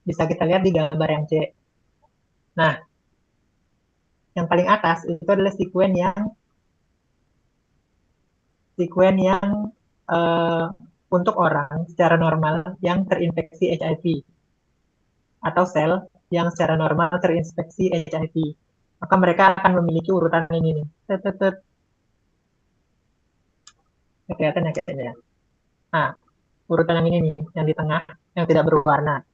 A: bisa kita lihat di gambar yang C. Nah, yang paling atas itu adalah sekuen yang untuk orang secara normal yang terinfeksi HIV atau sel yang secara normal terinfeksi HIV. Maka mereka akan memiliki urutan ini nih. Kelihatan ya kayaknya. Nah, urutan yang ini nih, yang di tengah, yang tidak berwarna,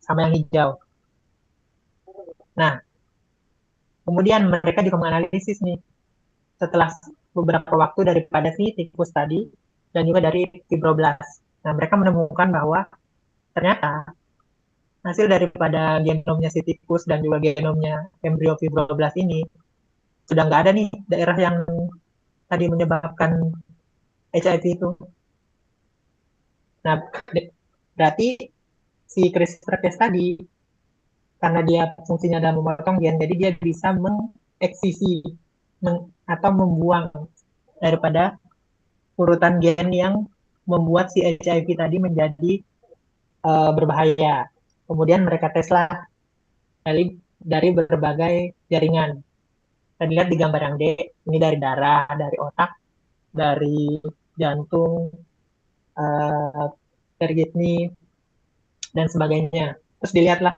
A: sama yang hijau. Nah, kemudian mereka juga menganalisis nih, setelah beberapa waktu daripada si tikus tadi, dan juga dari fibroblast. Nah, mereka menemukan bahwa ternyata hasil daripada genomnya si tikus dan juga genomnya embrio fibroblast ini, sudah nggak ada nih daerah yang tadi menyebabkan HIV itu. Nah, berarti si CRISPR-Cas tadi, karena dia fungsinya adalah memotong gen, jadi dia bisa mengeksisi atau membuang daripada urutan gen yang membuat si HIV tadi menjadi berbahaya. Kemudian mereka teslah dari berbagai jaringan. Kita lihat di gambar yang D, ini dari darah, dari otak, dari jantung, kidney, dan sebagainya. Terus dilihatlah,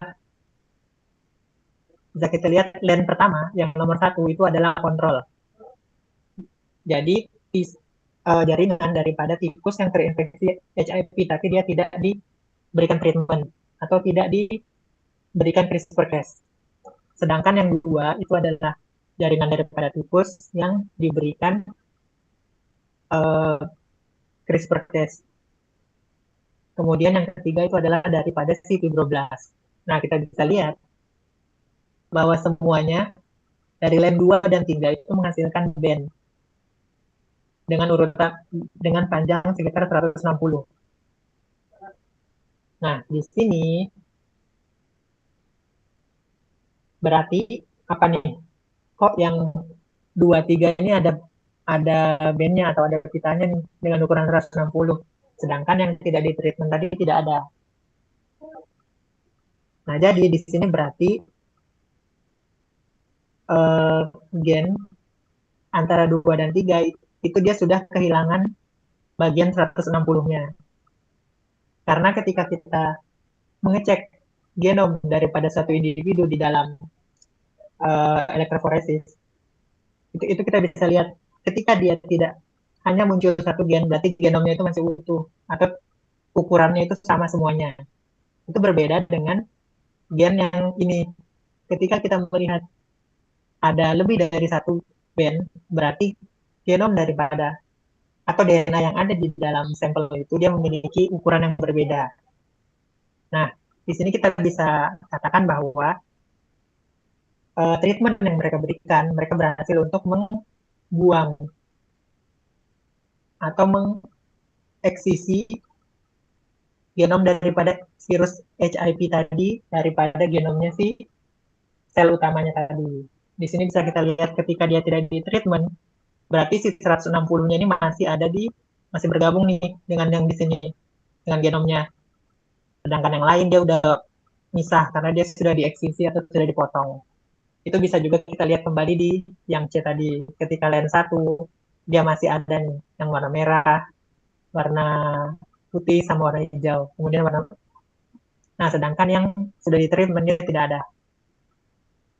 A: bisa kita lihat line pertama, yang nomor 1 itu adalah kontrol. Jadi jaringan daripada tikus yang terinfeksi HIV, tapi dia tidak diberikan treatment atau tidak diberikan CRISPR-Cas. Sedangkan yang kedua itu adalah jaringan daripada tikus yang diberikan CRISPR-Cas. Kemudian yang ketiga itu adalah daripada si fibroblast. Nah, kita bisa lihat bahwa semuanya dari line 2 dan 3 itu menghasilkan band dengan panjang sekitar 160. Nah, di sini berarti apa nih? Kok yang 2, 3 ini ada ada bandnya atau ada pitanya nih dengan ukuran 160. Sedangkan yang tidak di treatment tadi tidak ada. Nah, jadi di sini berarti gen antara 2 dan 3 itu dia sudah kehilangan bagian 160-nya. Karena ketika kita mengecek genom daripada satu individu di dalam elektroforesis, itu kita bisa lihat ketika dia tidak hanya muncul satu gen, berarti genomnya itu masih utuh atau ukurannya itu sama semuanya. Itu berbeda dengan gen yang ini. Ketika kita melihat ada lebih dari satu band, berarti genom daripada atau DNA yang ada di dalam sampel itu dia memiliki ukuran yang berbeda. Nah, di sini kita bisa katakan bahwa treatment yang mereka berikan, mereka berhasil untuk membuang atau mengeksisi genom daripada virus HIV tadi daripada genomnya si sel utamanya tadi. Di sini bisa kita lihat ketika dia tidak di treatment, berarti si 160-nya ini masih bergabung nih dengan yang di sini, dengan genomnya. Sedangkan yang lain dia udah misah karena dia sudah dieksisi atau sudah dipotong. Itu bisa juga kita lihat kembali di yang C tadi. Ketika len 1, dia masih ada nih yang warna merah, warna putih, sama warna hijau. Kemudian nah, sedangkan yang sudah di treatment dia tidak ada.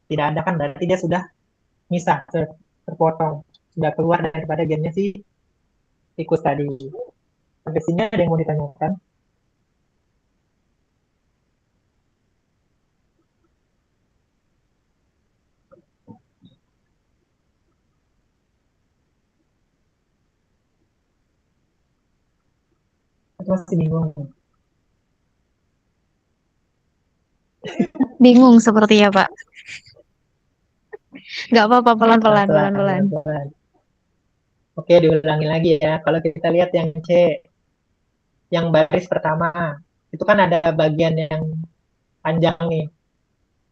A: Tidak ada kan berarti dia sudah misah, terpotong. Sudah keluar daripada gennya si tikus tadi. Sampai sini ada yang mau ditanyakan? Atau masih bingung?
D: Bingung sepertinya, Pak. Nggak apa-apa, pelan-pelan.
A: Oke, diulangi lagi ya. Kalau kita lihat yang C, yang baris pertama, itu kan ada bagian yang panjang nih.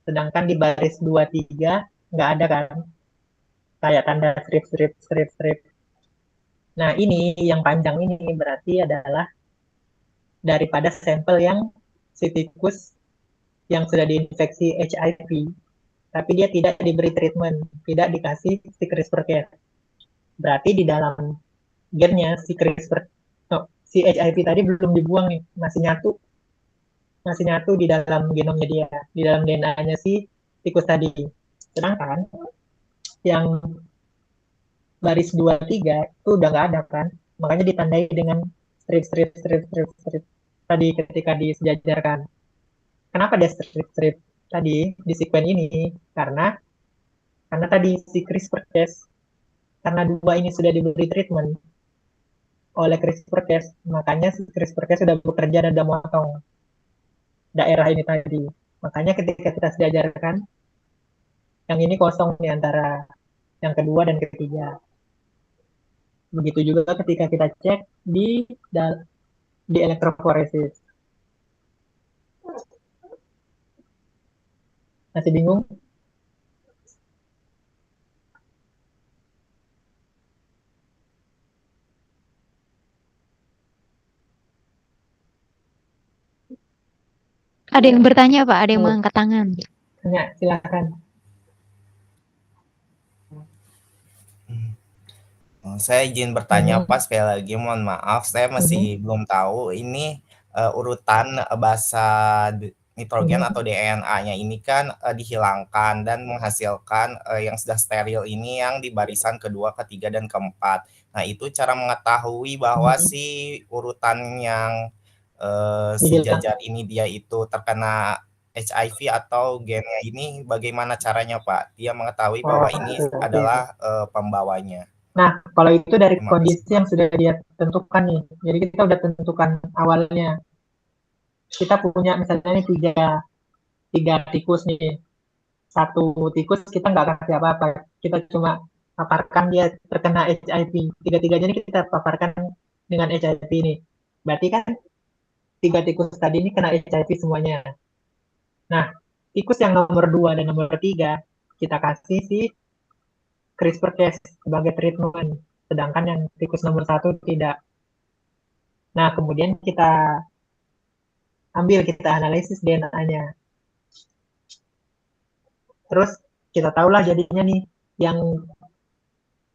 A: Sedangkan di baris 2, 3, nggak ada kan? Kayak tanda strip. Nah, ini yang panjang ini berarti adalah daripada sampel yang si tikus yang sudah diinfeksi HIV, tapi dia tidak diberi treatment, tidak dikasih si CRISPR-Cas. Berarti di dalam gennya si HIV tadi belum dibuang nih, masih nyatu di dalam genomnya dia, di dalam DNA-nya si tikus tadi. Sedangkan yang baris 2, 3 itu udah nggak ada kan, makanya ditandai dengan strip tadi ketika disejajarkan. Kenapa ada strip tadi di sekuen ini? Karena tadi si CRISPR-Cas, karena 2 ini sudah diberi treatment oleh CRISPR-Cas, makanya si CRISPR-Cas sudah bekerja dan sudah memotong daerah ini tadi. Makanya ketika kita sejajarkan, yang ini kosong di antara yang kedua dan ketiga. Begitu juga ketika kita cek di elektroforesis. Masih bingung?
D: Ada yang bertanya, Pak? Ada yang mengangkat tangan?
A: Tanya, silakan.
B: Saya izin bertanya Pak, sekali lagi mohon maaf, saya masih belum tahu ini urutan basa nitrogen atau DNA-nya ini kan dihilangkan dan menghasilkan yang sudah steril ini yang di barisan kedua, ketiga, dan keempat. Nah, itu cara mengetahui bahwa si urutan yang sejajar ini dia itu terkena HIV atau gennya ini bagaimana caranya Pak? Dia mengetahui bahwa ini adalah pembawanya.
A: Nah, kalau itu dari kondisi yang sudah dia tentukan nih. Jadi kita udah tentukan awalnya. Kita punya misalnya nih tiga tikus nih. Satu tikus kita nggak kasih apa-apa. Kita cuma paparkan dia terkena HIV. Tiga-tiganya ini kita paparkan dengan HIV ini. Berarti kan 3 tikus tadi ini kena HIV semuanya. Nah, tikus yang nomor 2 dan nomor 3 kita kasih si CRISPR-Cas sebagai treatment. sedangkan yang tikus nomor 1 tidak. Nah, kemudian kita analisis DNA-nya. Terus kita tahulah jadinya nih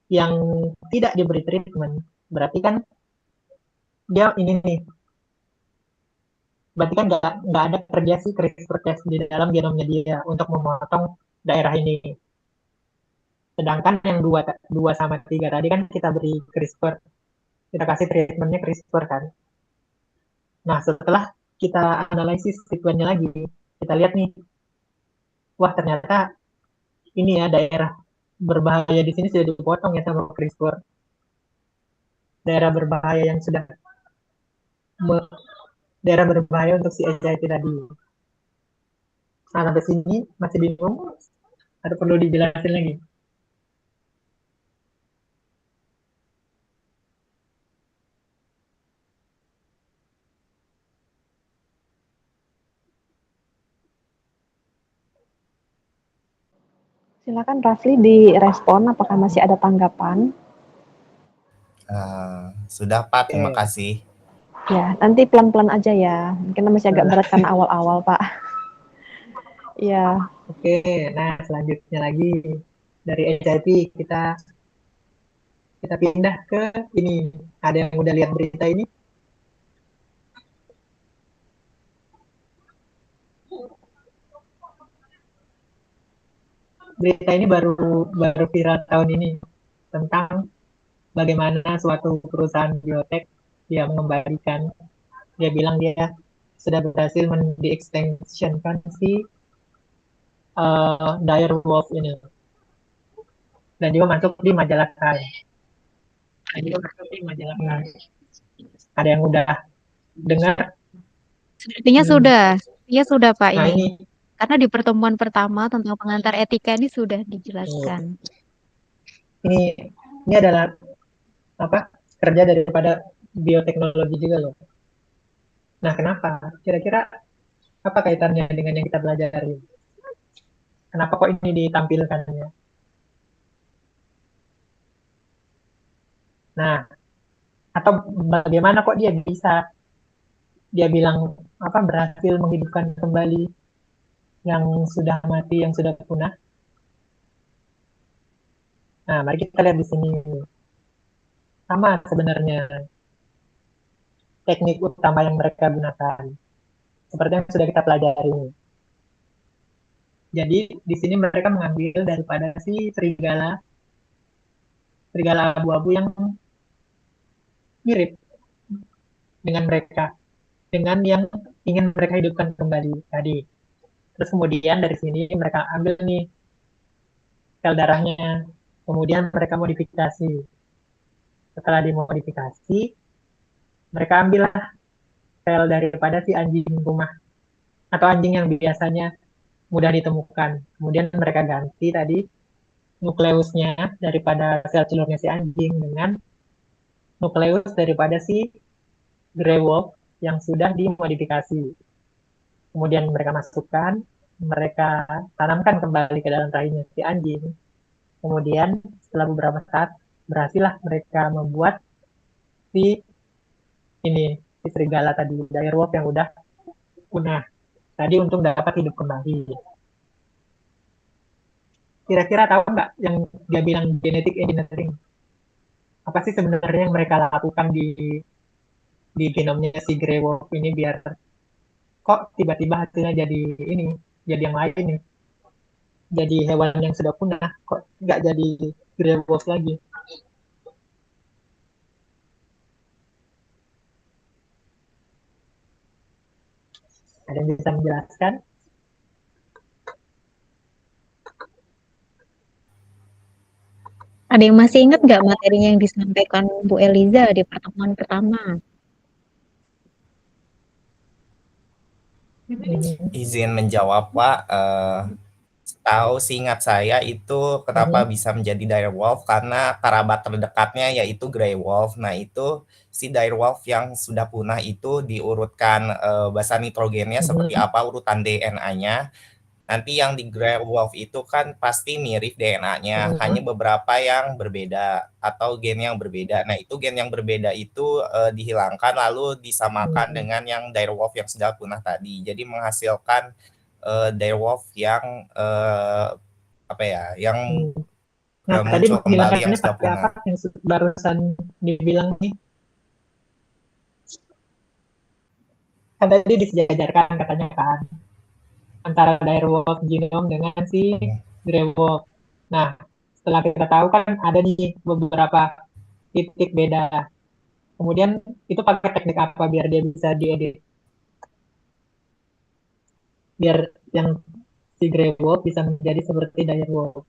A: yang tidak diberi treatment. Berarti kan dia ini nih. Berarti kan nggak ada kerja si CRISPR-Cas di dalam genomnya dia untuk memotong daerah ini. Sedangkan yang 2 sama 3 tadi kan kita beri CRISPR. Kita kasih treatmentnya CRISPR kan. Nah, setelah kita analisis sequence-nya lagi, kita lihat nih, wah ternyata ini ya daerah berbahaya di sini sudah dipotong ya sama CRISPR. Daerah berbahaya yang sudah daerah berbahaya untuk si HIV tadi. Nah, sampai sini masih bingung? Ada perlu dijelasin lagi?
G: Silakan Rafli direspon apakah masih ada tanggapan.
B: Sudah Pak, terima kasih.
G: Ya, nanti pelan-pelan aja ya. Mungkin masih agak berat karena awal-awal Pak. Ya.
A: Oke, nah selanjutnya lagi dari HIV kita pindah ke ini. Ada yang udah lihat berita ini? Berita ini baru viral tahun ini tentang bagaimana suatu perusahaan biotek dia mengembalikan, dia bilang dia sudah berhasil di-extensionkan si dire wolf ini, dan juga masuk di majalah Science. Ada yang udah dengar?
D: Sepertinya sudah Pak
A: Nah,
D: ini. Karena di pertemuan pertama tentang pengantar etika ini sudah dijelaskan.
A: Ini adalah kerja daripada bioteknologi juga loh. Nah, kenapa? Kira-kira apa kaitannya dengan yang kita pelajari? Kenapa kok ini ditampilkannya? Nah, atau bagaimana kok dia bilang berhasil menghidupkan kembali yang sudah mati, yang sudah punah? Nah, mari kita lihat di sini. Sama sebenarnya teknik utama yang mereka gunakan, seperti yang sudah kita pelajari. Jadi di sini mereka mengambil daripada si serigala abu-abu yang mirip dengan mereka, dengan yang ingin mereka hidupkan kembali tadi. Terus kemudian dari sini mereka ambil nih sel darahnya, kemudian mereka modifikasi. Setelah dimodifikasi, mereka ambillah sel daripada si anjing rumah atau anjing yang biasanya mudah ditemukan. Kemudian mereka ganti tadi nukleusnya daripada sel telurnya si anjing dengan nukleus daripada si grey wolf yang sudah dimodifikasi. Kemudian mereka masukkan, mereka tanamkan kembali ke dalam rahimnya si anjing. Kemudian setelah beberapa saat berhasillah mereka membuat si serigala tadi, dire wolf yang udah punah tadi untuk dapat hidup kembali. Kira-kira tahu nggak yang dia bilang genetic engineering? Apa sih sebenarnya yang mereka lakukan di genomnya si grey wolf ini biar kok tiba-tiba hasilnya jadi yang lain nih? Jadi hewan yang sudah punah, kok nggak jadi grey wolf lagi? Ada yang bisa menjelaskan?
D: Ada yang masih ingat nggak materinya yang disampaikan Bu Eliza di pertemuan pertama?
B: Izin menjawab Pak, tahu seingat saya itu kenapa bisa menjadi dire wolf karena kerabat terdekatnya yaitu grey wolf. Nah itu si dire wolf yang sudah punah itu diurutkan basa nitrogennya seperti apa urutan DNA-nya. Nanti yang di grey wolf itu kan pasti mirip DNA-nya,
A: Mhm.
B: hanya beberapa yang berbeda atau gen yang berbeda. Nah, itu gen yang berbeda itu dihilangkan lalu disamakan dengan yang dire wolf yang sudah punah tadi. Jadi menghasilkan dire wolf yang apa ya, yang
A: Nah, tadi
B: muncul kembali yang
A: menghilangkannya
B: sudah
A: pakai apa
B: punah.
A: yang barusan dibilang nih? Kan tadi disejajarkan katanya kan antara direwolf genome dengan si grey wolf. Nah, setelah kita tahu kan ada nih beberapa titik beda. Kemudian itu pakai teknik apa biar dia bisa diedit? Biar yang si grey wolf bisa menjadi seperti direwolf.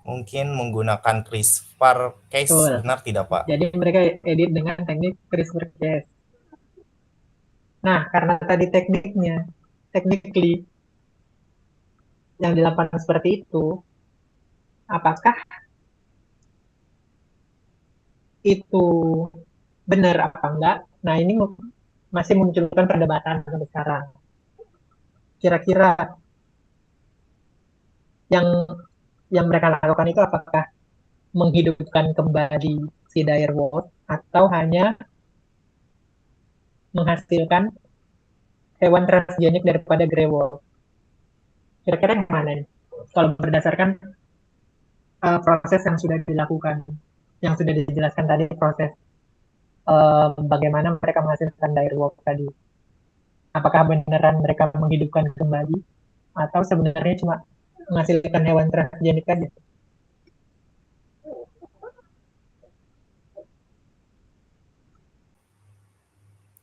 B: Mungkin menggunakan CRISPR case,
A: Betul.
B: benar tidak Pak?
A: Jadi mereka edit dengan teknik CRISPR-Cas. Nah, karena tadi tekniknya, technically yang dilakukan seperti itu, apakah itu benar apa enggak? Nah, ini masih memunculkan perdebatan sampai sekarang. Kira-kira yang mereka lakukan itu apakah menghidupkan kembali si direwolf atau hanya menghasilkan hewan transgenik daripada grey wolf? Kira-kira yang mana nih? Kalau berdasarkan proses yang sudah dilakukan, yang sudah dijelaskan tadi proses bagaimana mereka menghasilkan direwolf tadi. Apakah beneran mereka menghidupkan kembali atau sebenarnya cuma menghasilkan hewan transgenik aja?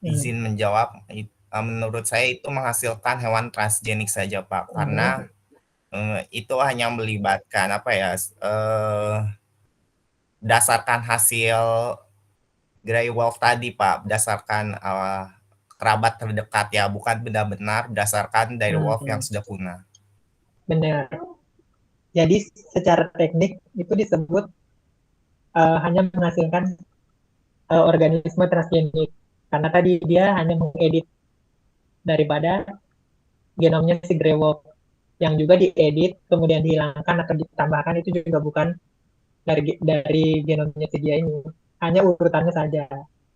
B: Izin menjawab, menurut saya itu menghasilkan hewan transgenik saja Pak, karena itu hanya melibatkan apa ya, berdasarkan hasil grey wolf tadi Pak, berdasarkan kerabat terdekat ya, bukan benar-benar berdasarkan dire wolf yang sudah punah.
A: Benar. Jadi secara teknik itu disebut hanya menghasilkan organisme transgenik karena tadi dia hanya mengedit daripada genomnya si grey wolf yang juga diedit kemudian dihilangkan atau ditambahkan itu juga bukan dari genomnya si dia ini, hanya urutannya saja.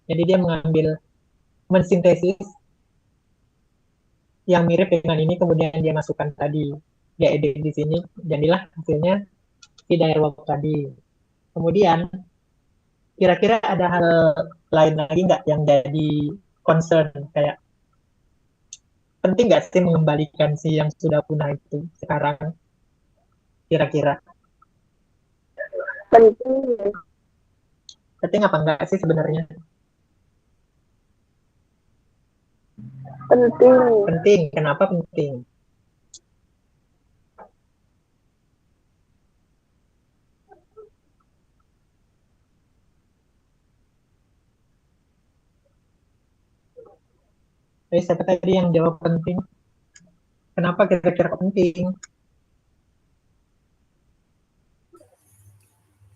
A: Jadi dia mensintesis yang mirip dengan ini kemudian dia masukkan tadi, dia edit di sini, jadilah hasilnya si direwolf tadi. Kemudian kira-kira ada hal lain lagi nggak yang jadi concern, kayak penting nggak sih mengembalikan si yang sudah punah itu sekarang, kira-kira
G: Penting,
A: penting apa enggak sih sebenarnya?
G: penting.
A: Penting, kenapa penting? Siapa tadi yang jawab penting? Kenapa kira-kira penting?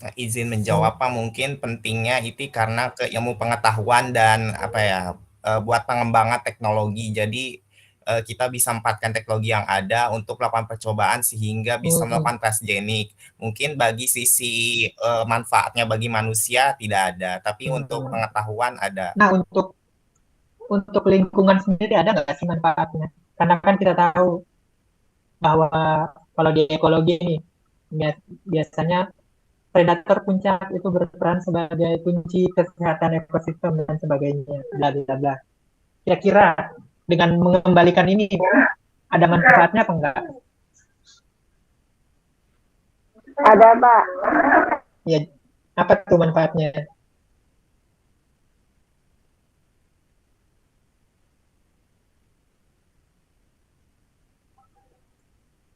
B: Nah, izin menjawab Pak, mungkin pentingnya itu karena ke ilmu pengetahuan dan apa ya, buat pengembangan teknologi. Jadi kita bisa manfaatkan teknologi yang ada untuk melakukan percobaan sehingga bisa melakukan transgenik. Mungkin bagi sisi manfaatnya bagi manusia tidak ada, tapi untuk pengetahuan ada.
A: Nah, untuk lingkungan sendiri ada nggak sih manfaatnya? Karena kan kita tahu bahwa kalau di ekologi nih, biasanya predator puncak itu berperan sebagai kunci kesehatan ekosistem dan sebagainya, bla bla bla. Kira-kira dengan mengembalikan ini ada manfaatnya apa enggak?
G: Ada, Pak.
A: Ya, apa tuh manfaatnya?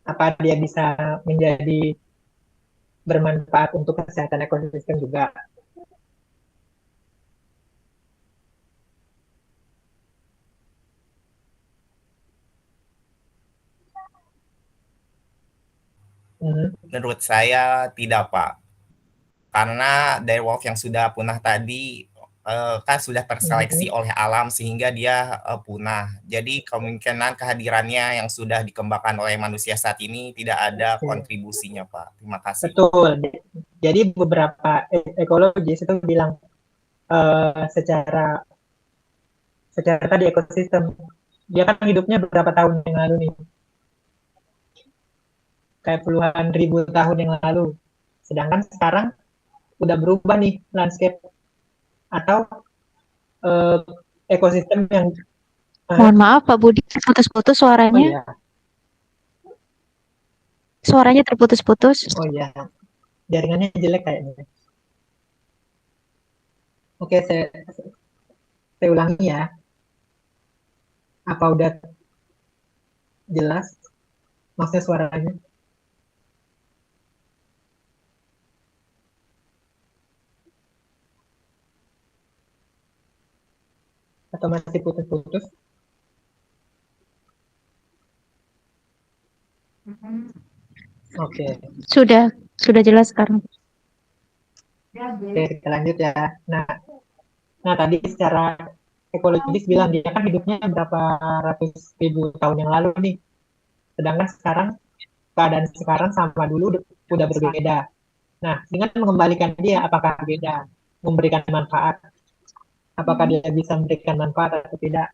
A: Apa dia bisa menjadi bermanfaat untuk kesehatan ekosistem juga?
B: Menurut saya tidak Pak, karena direwolf yang sudah punah tadi kan sudah terseleksi oleh alam sehingga dia punah. Jadi kemungkinan kehadirannya yang sudah dikembangkan oleh manusia saat ini tidak ada kontribusinya, Pak. Terima kasih.
A: Betul. Jadi beberapa ekologis itu bilang secara tadi ekosistem, dia kan hidupnya beberapa tahun yang lalu nih, kayak puluhan ribu tahun yang lalu. Sedangkan sekarang udah berubah nih landscape atau ekosistem yang
D: Mohon maaf Pak Budi, putus-putus
A: oh
D: suaranya.
A: ya,
D: Suaranya terputus-putus.
A: oh ya, jaringannya jelek kayaknya. Oke, saya ulangi ya. Apa udah jelas maksudnya suaranya? Atau masih putus-putus? Oke,
D: Sudah jelas sekarang.
A: oke, kita lanjut ya. Nah tadi secara ekologis bilang dia kan hidupnya berapa ratus ribu tahun yang lalu nih. Sedangkan sekarang keadaan sekarang sama dulu udah berbeda. Nah, dengan mengembalikan dia apakah beda? Memberikan manfaat? Apakah dia bisa memberikan manfaat atau tidak?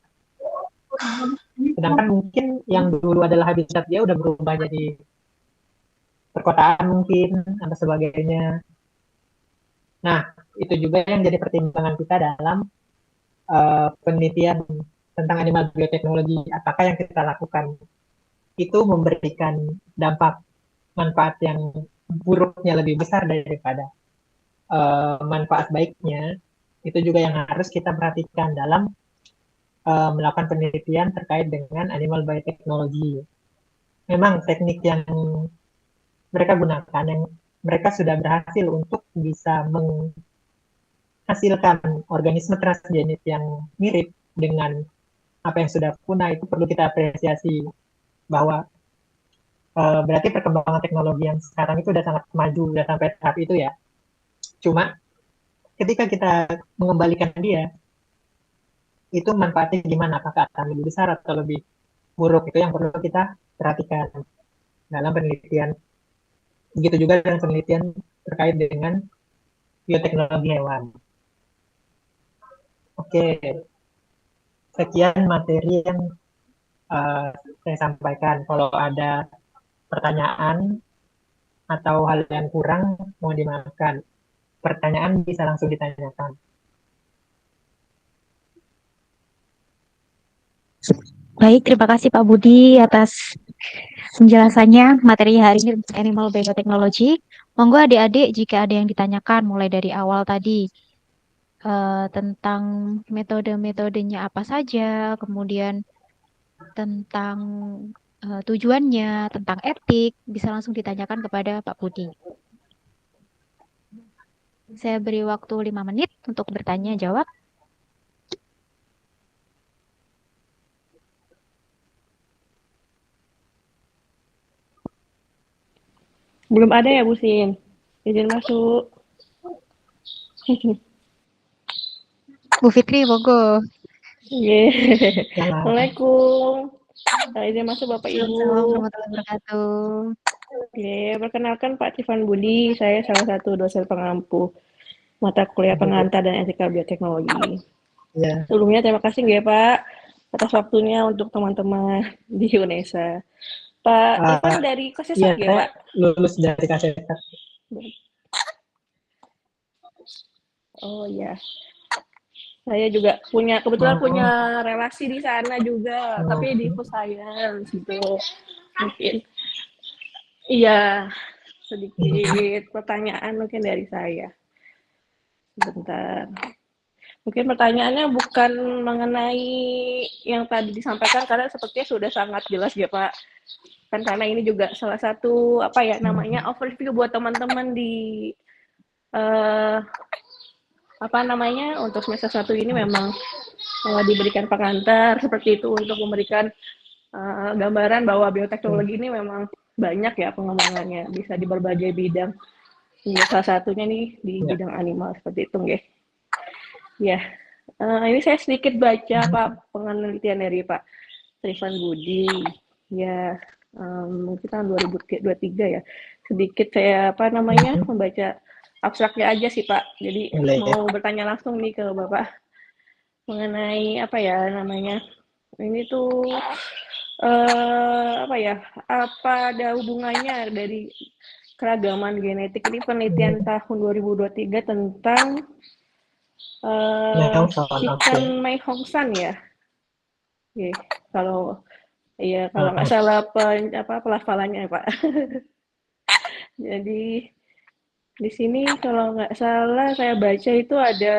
A: Sedangkan mungkin yang dulu adalah habitat dia udah berubah jadi perkotaan mungkin atau sebagainya. Nah, itu juga yang jadi pertimbangan kita dalam penelitian tentang animal bioteknologi. Apakah yang kita lakukan itu memberikan dampak manfaat yang buruknya lebih besar daripada manfaat baiknya. Itu juga yang harus kita perhatikan dalam melakukan penelitian terkait dengan animal bioteknologi. Memang teknik yang mereka gunakan, yang mereka sudah berhasil untuk bisa menghasilkan organisme transgenik yang mirip dengan apa yang sudah punah, itu perlu kita apresiasi bahwa berarti perkembangan teknologi yang sekarang itu udah sangat maju, udah sampai tahap itu ya. Cuma ketika kita mengembalikan dia, itu manfaatnya gimana? Apakah akan lebih besar atau lebih buruk? Itu yang perlu kita perhatikan dalam penelitian. Begitu juga dengan penelitian terkait dengan bioteknologi hewan. Oke, sekian materi yang saya sampaikan. Kalau ada pertanyaan atau hal yang kurang, mohon dimaafkan. Pertanyaan bisa langsung ditanyakan.
D: Baik, terima kasih Pak Budi atas penjelasannya materi hari ini tentang Animal Biotechnology. Monggo adik-adik jika ada yang ditanyakan mulai dari awal tadi tentang metode-metodenya apa saja, kemudian tentang tujuannya, tentang etik, bisa langsung ditanyakan kepada Pak Budi. Saya beri waktu 5 menit untuk bertanya jawab.
G: Belum ada ya Bu Sin? Izin masuk.
D: Bu Fitri, monggo.
G: Yeah. Assalamualaikum. Izin masuk Bapak Ibu.
D: Assalamualaikum warahmatullahi wabarakatuh.
G: Oke, perkenalkan Pak Tifan Budi, saya salah satu dosen pengampu mata kuliah pengantar dan etika bioteknologi.
A: Ya.
G: Sebelumnya terima kasih ya Pak atas waktunya untuk teman-teman di UNESA. Pak Tifan dari Kosesak ya Pak?
A: Lulus dari Kosesak.
G: Oh ya. Saya juga kebetulan punya relasi di sana juga, tapi di food science gitu. Mungkin iya, sedikit pertanyaan mungkin dari saya. Sebentar. Mungkin pertanyaannya bukan mengenai yang tadi disampaikan, karena sepertinya sudah sangat jelas ya Pak. Kan karena ini juga salah satu, namanya overview buat teman-teman di, untuk semester 1 ini memang diberikan pengantar seperti itu untuk memberikan gambaran bahwa bioteknologi ini memang banyak ya pengembangannya, bisa di berbagai bidang. Salah satunya nih di bidang animal seperti itu, nggih. Ya, ini saya sedikit baca Pak penelitian dari Pak Trifan Budi. Ya, mungkin tahun 2023 ya. Sedikit saya membaca abstraknya aja sih Pak. Jadi
A: Boleh.
G: mau bertanya langsung nih ke Bapak mengenai ini tuh apa ada hubungannya dari keragaman genetik ini penelitian tahun 2023 tentang Chicken Mai Hong San ya. Oke, kalau nggak salah pelafalannya Pak. Jadi di sini kalau nggak salah saya baca itu ada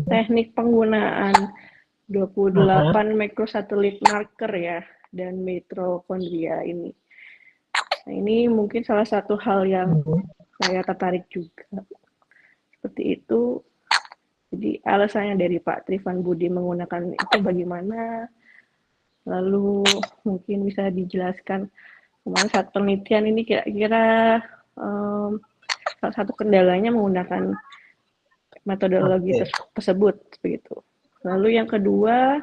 G: teknik penggunaan 28 microsatellite marker ya dan mitokondria ini. Nah, ini mungkin salah satu hal yang saya tertarik juga. Seperti itu. Jadi alasannya dari Pak Trifan Budi menggunakan itu bagaimana? Lalu mungkin bisa dijelaskan kemarin saat penelitian ini kira-kira salah satu kendalanya menggunakan metodologi tersebut begitu. Lalu yang kedua,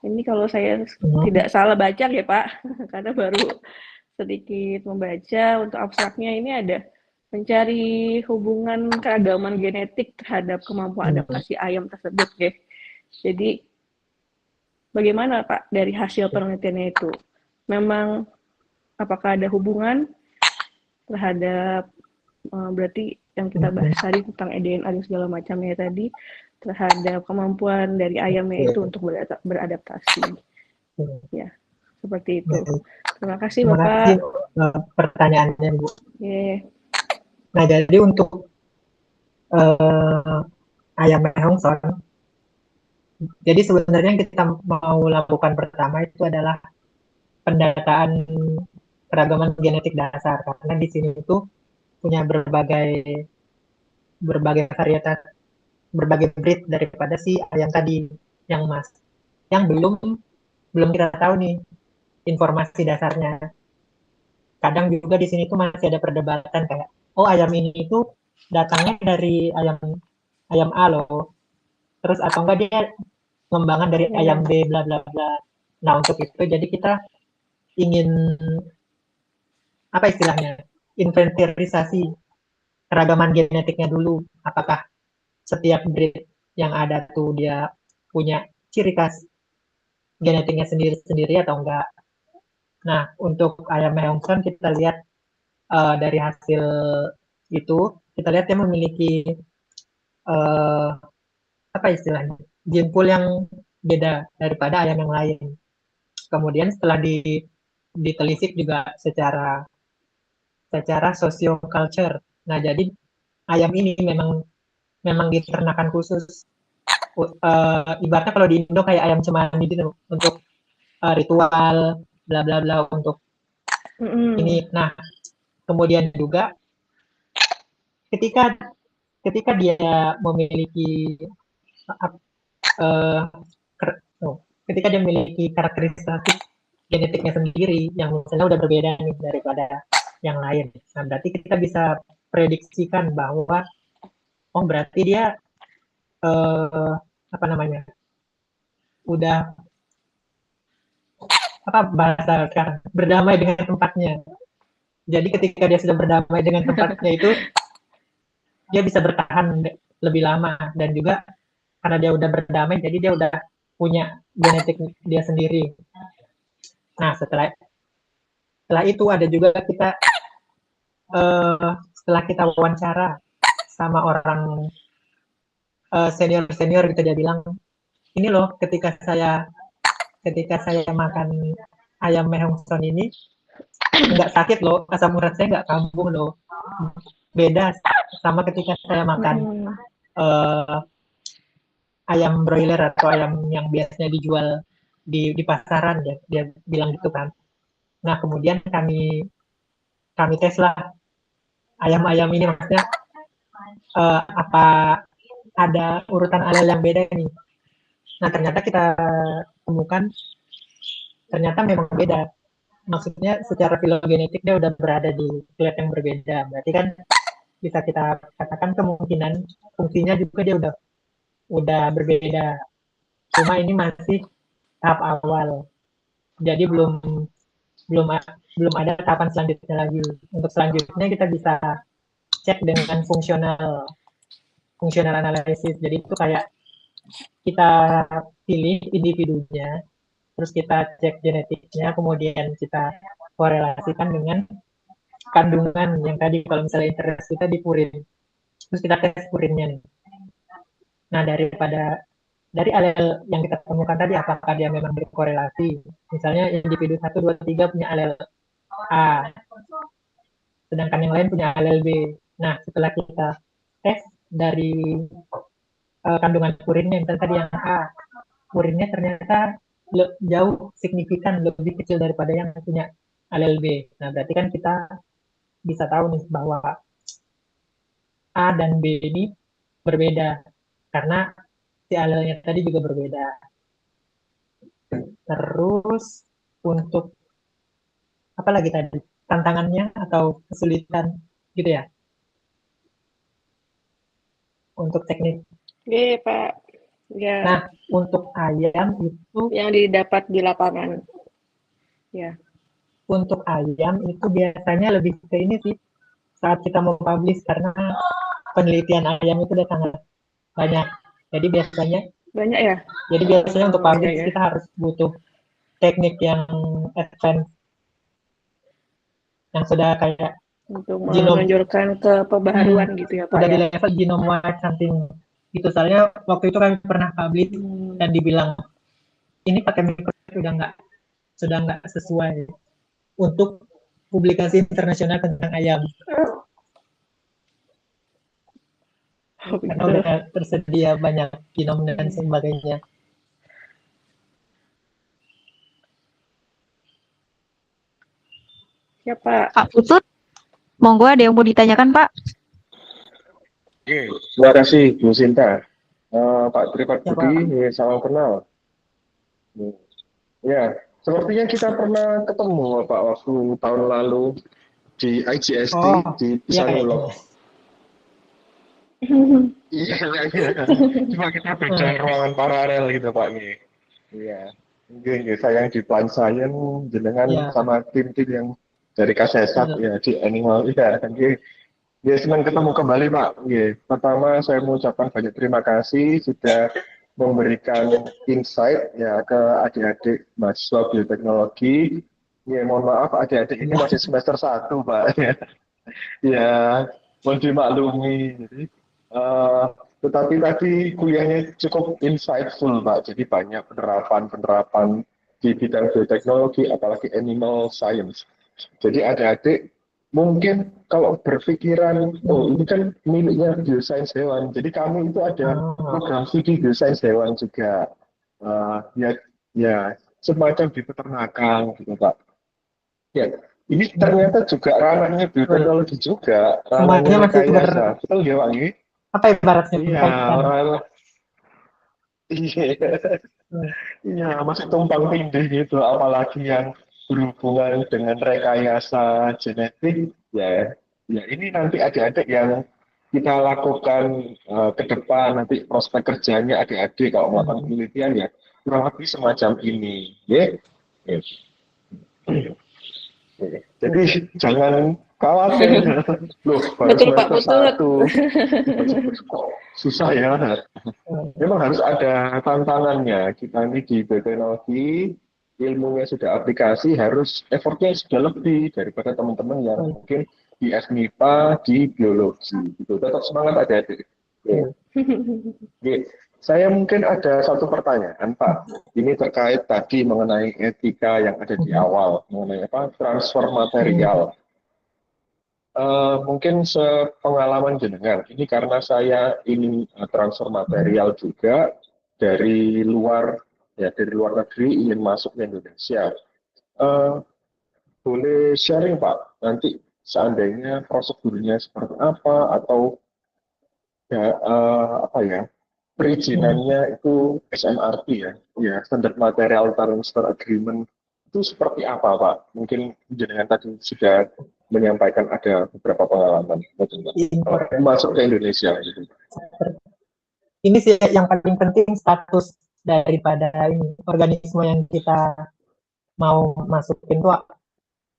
G: ini kalau saya tidak salah baca ya Pak, karena baru sedikit membaca untuk abstraknya ini ada mencari hubungan keragaman genetik terhadap kemampuan adaptasi ayam tersebut ya. Jadi bagaimana Pak dari hasil penelitiannya itu? Memang apakah ada hubungan terhadap berarti yang kita bahas tadi tentang DNA dan segala macamnya tadi terhadap kemampuan dari ayamnya itu untuk beradaptasi. Ya, seperti itu. Terima kasih Bapak.
A: Terima kasih pertanyaannya Bu.
G: Yeah.
A: Nah, jadi untuk ayam Hongson, jadi sebenarnya yang kita mau lakukan pertama itu adalah pendataan keragaman genetik dasar, karena di sini itu punya berbagai varietas, berbagai breed daripada si ayam tadi yang belum kita tahu nih informasi dasarnya. Kadang juga di sini tuh masih ada perdebatan kayak, oh ayam ini itu datangnya dari ayam A loh, terus atau enggak dia pengembangan dari ayam B bla bla bla. Nah untuk itu jadi kita ingin apa istilahnya inventarisasi keragaman genetiknya dulu, apakah setiap breed yang ada tuh dia punya ciri khas genetiknya sendiri-sendiri atau enggak. Nah untuk ayam Hongson kita lihat dari hasil itu kita lihat dia memiliki apa istilahnya gene pool yang beda daripada ayam yang lain. Kemudian setelah ditelisik juga secara socio-culture. Nah jadi ayam ini memang diternakan khusus. Ibaratnya kalau di Indo kayak ayam cemani gitu untuk ritual bla bla bla untuk ini. Nah kemudian juga ketika dia memiliki ketika dia memiliki karakteristik genetiknya sendiri yang misalnya udah berbeda nih daripada yang lain. Nah, berarti kita bisa prediksikan bahwa oh berarti dia udah bahasa sekarang berdamai dengan tempatnya. Jadi ketika dia sudah berdamai dengan tempatnya itu dia bisa bertahan lebih lama, dan juga karena dia udah berdamai jadi dia udah punya genetik dia sendiri. Nah setelah itu ada juga kita setelah kita wawancara sama orang senior gitu, dia bilang ini loh ketika saya makan ayam Hongson ini nggak sakit loh, asam urat saya nggak kambuh loh, beda sama ketika saya makan ayam broiler atau ayam yang biasanya dijual di pasaran, dia bilang gitu kan. Nah kemudian kami tes lah ayam-ayam ini, maksudnya apa ada urutan alel yang beda nih. Nah ternyata kita temukan ternyata memang beda, maksudnya secara filogenetik dia udah berada di klat yang berbeda. Berarti kan bisa kita katakan kemungkinan fungsinya juga dia udah berbeda. Cuma ini masih tahap awal. Jadi belum belum ada tahapan selanjutnya lagi. Untuk selanjutnya kita bisa cek dengan fungsional analisis. Jadi itu kayak kita pilih individunya, terus kita cek genetiknya, kemudian kita korelasikan dengan kandungan yang tadi kalau misalnya interest kita di purin, terus kita tes purinnya nih. Nah dari alel yang kita temukan tadi apakah dia memang berkorelasi, misalnya individu 1, 2, 3 punya alel A, sedangkan yang lain punya alel B. Nah setelah kita tes dari kandungan purinnya, misalnya tadi yang A, purinnya ternyata jauh signifikan lebih kecil daripada yang punya alel B. Nah berarti kan kita bisa tahu nih bahwa A dan B ini berbeda karena si alelnya tadi juga berbeda. Terus untuk apa lagi tadi, tantangannya atau kesulitan gitu ya untuk teknik.
G: Oke, Pak. Ya,
A: Nah untuk ayam itu,
G: yang didapat di lapangan. Ya.
A: untuk ayam itu biasanya lebih ke ini sih, saat kita mau publish, karena penelitian ayam itu udah sangat banyak. Jadi biasanya
G: Banyak ya?
A: untuk
G: Oh,
A: publish
G: iya, ya.
A: kita harus butuh teknik yang advance, yang sudah kayak
G: Untuk
A: Genom.
G: menunjukkan ke pembaharuan gitu ya, Pak
A: udah di
G: ya.
A: level genome wide something gitu. Soalnya waktu itu kami pernah publish dan dibilang ini pakai mikroskop sudah nggak sesuai untuk publikasi internasional tentang ayam.
G: Oh,
A: Karena
G: begitu.
A: udah tersedia banyak genom dan sebagainya.
G: Ya, Pak.
D: Pak Putut, monggo ada yang mau ditanyakan, Pak?
H: Terima kasih Bu Sinta. Pak Tripat
A: Ya,
H: Budi,
A: Pak.
H: salam kenal. Ya, sepertinya kita pernah ketemu Pak waktu tahun lalu di IGST di Pisanulog. Iya. Cuma kita beda ruangan paralel gitu Pak nih. Iya. Mungkin saya yang di Plant Science, jenengan sama tim-tim yang dari Kasesat ya di Animal. Iya, ya, senang ketemu kembali Pak. Pertama saya mengucapkan banyak terima kasih sudah memberikan insight ya ke adik-adik mahasiswa bioteknologi. Ya, mohon maaf adik-adik ini masih semester 1 Pak. Ya, mohon dimaklumi. Jadi, tetapi tadi kuliahnya cukup insightful Pak. Jadi banyak penerapan di bidang bioteknologi, apalagi animal science. Jadi adik-adik mungkin kalau berpikiran, oh ini kan miliknya biosains hewan, jadi kami itu ada program studi biosains hewan juga, ya semacam di peternakan gitu Pak. Ya, ini ternyata juga ranahnya bioteknologi juga, ranahnya rekayasa, betul ya Pak?
A: Apa ibaratnya?
H: Iya, iya, masih tumpang tindih gitu, apalagi yang berhubungan dengan rekayasa genetik, ya ini nanti adik-adik yang kita lakukan ke depan, nanti prospek kerjanya adik-adik kalau melakukan penelitian ya kurang lebih semacam ini, ya. Jadi jangan khawatir, loh baru semester 1, susah ya. Memang harus ada tantangannya. Kita ini di bioteknologi, ilmunya sudah aplikasi, harus effortnya sudah lebih daripada teman-teman yang mungkin di FMIPA, di biologi. Gitu. Tetap semangat adik-adik. Saya mungkin ada satu pertanyaan Pak. Ini terkait tadi mengenai etika yang ada di awal, mengenai transfer material. Mungkin sepengalaman jenengan, ini karena saya ingin transfer material juga dari luar negeri ingin masuk ke Indonesia. Boleh sharing Pak, nanti seandainya prosedurnya seperti apa atau perizinannya itu SMRT ya Standard Material Transfer Agreement itu seperti apa Pak? Mungkin jenengan tadi sudah menyampaikan ada beberapa pengalaman masuk ke Indonesia gitu.
A: Ini sih yang paling penting, status daripada ini organisme yang kita mau masukin tuh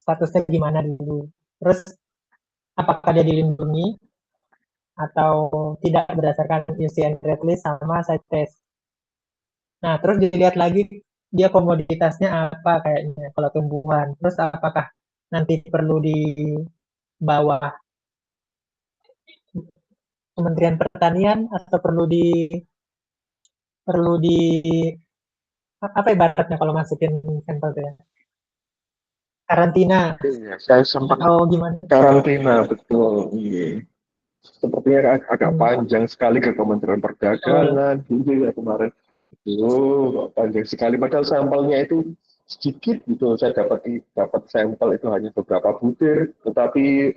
A: statusnya gimana dulu. Terus apakah dia dilindungi atau tidak berdasarkan UCN red list sama side test. Nah, terus dilihat lagi dia komoditasnya apa kayaknya kalau tumbuhan. Terus apakah nanti perlu di bawah Kementerian Pertanian atau perlu di apa ibaratnya kalau masukin sampel itu ya? Karantina.
H: Iya, saya sempat
A: gimana?
H: Karantina, betul. Iya. Sepertinya agak panjang sekali ke Kementerian Perdagangan gitu ya kemarin. Kok panjang sekali. Padahal sampelnya itu sedikit gitu. Saya dapat sampel itu hanya beberapa butir, tetapi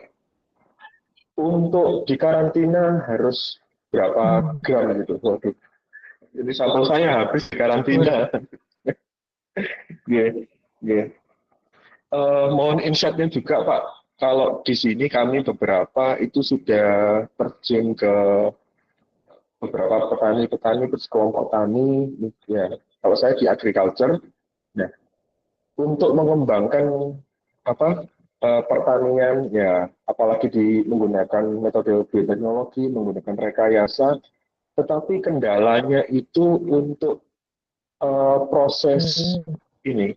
H: untuk di karantina harus berapa gram gitu. Waduh. Jadi sampel saya habis di karantina. Mohon insight-nya juga Pak. Kalau di sini kami beberapa itu sudah terjun ke beberapa petani-petani, terus kelompok tani, ya. Kalau saya di agriculture, nah untuk mengembangkan pertanian, ya apalagi menggunakan metode bioteknologi, menggunakan rekayasa, tetapi kendalanya itu untuk proses ini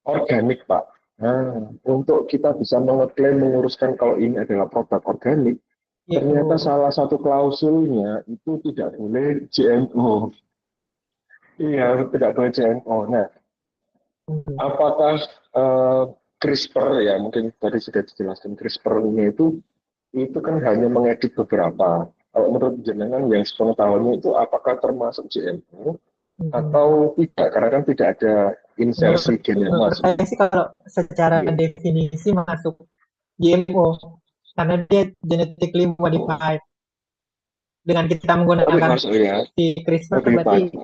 H: organik Pak. Nah, untuk kita bisa mengeklaim menguruskan kalau ini adalah produk organik, ternyata salah satu klausulnya itu tidak boleh GMO. Iya, tidak boleh GMO. Nah, apakah CRISPR ya, mungkin tadi sudah dijelaskan CRISPR ini itu kan hanya mengedit beberapa. Kalau menurut jenengan yang sepengetahuannya itu apakah termasuk GMO atau tidak? Karena kan tidak ada insersi gen yang masuk.
A: Saya sih kalau secara definisi masuk GMO karena dia genetically modified. Dengan kita menggunakan si CRISPR berarti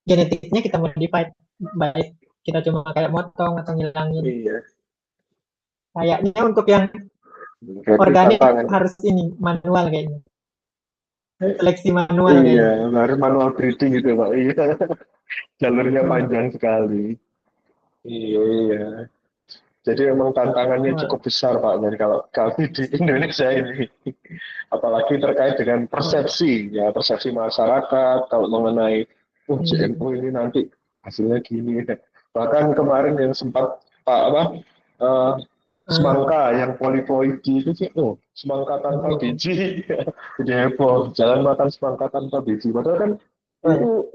A: genetiknya kita modified, baik kita cuma kayak motong atau ngilangin.
H: Iya.
A: Kayaknya untuk yang organik harus ini manual kayaknya. Seleksi manual kayaknya.
H: Iya, harus manual breeding gitu Pak. Iya. Jalurnya panjang sekali. Iya. Jadi memang tantangannya cukup besar Pak. Dan kalau kami di Indonesia ini, apalagi terkait dengan persepsi, ya persepsi masyarakat kalau mengenai GMO ini nanti hasilnya gini. Bahkan kemarin yang sempat semangka yang poliploidi itu sih, semangka tanpa biji, jadi heboh. Jangan makan semangka tanpa biji. Padahal kan itu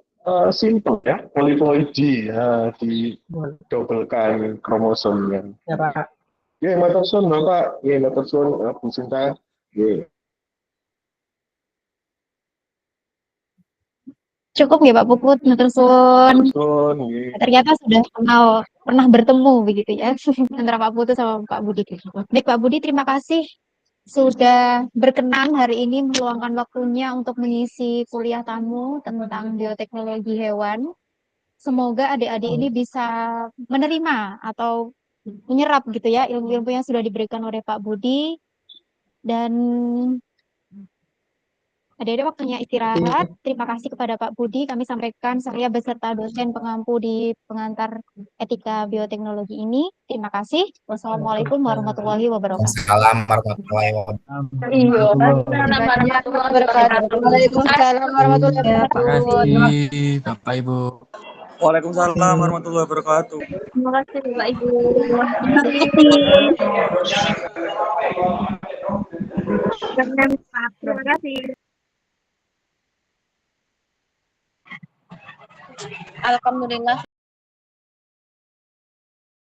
H: simple ya, poliploidi ya, didobelkan kromosomnya.
A: Ya Pak.
H: Ya, matur suwun Bapak. Ya, matur suwun Bu Sinta. Ya.
D: Cukup ya Pak Puput, matur suwun. Ternyata sudah pernah bertemu begitu ya antara Pak Putut sama Pak Budi. Baik Pak Budi, terima kasih sudah berkenan hari ini meluangkan waktunya untuk mengisi kuliah tamu tentang bioteknologi hewan. Semoga adik-adik ini bisa menerima atau menyerap gitu ya ilmu-ilmu yang sudah diberikan oleh Pak Budi. Dan adik-adik waktunya istirahat. Terima kasih kepada Pak Budi. Kami sampaikan saya beserta dosen pengampu di pengantar etika bioteknologi ini. Terima kasih. Wassalamualaikum warahmatullahi wabarakatuh.
B: Waalaikumsalam warahmatullahi
D: wabarakatuh. Waalaikumsalam warahmatullahi wabarakatuh.
F: Terima kasih Bapak Ibu. Waalaikumsalam warahmatullahi wabarakatuh.
E: Terima kasih Bapak Ibu. Terima kasih. Alhamdulillah.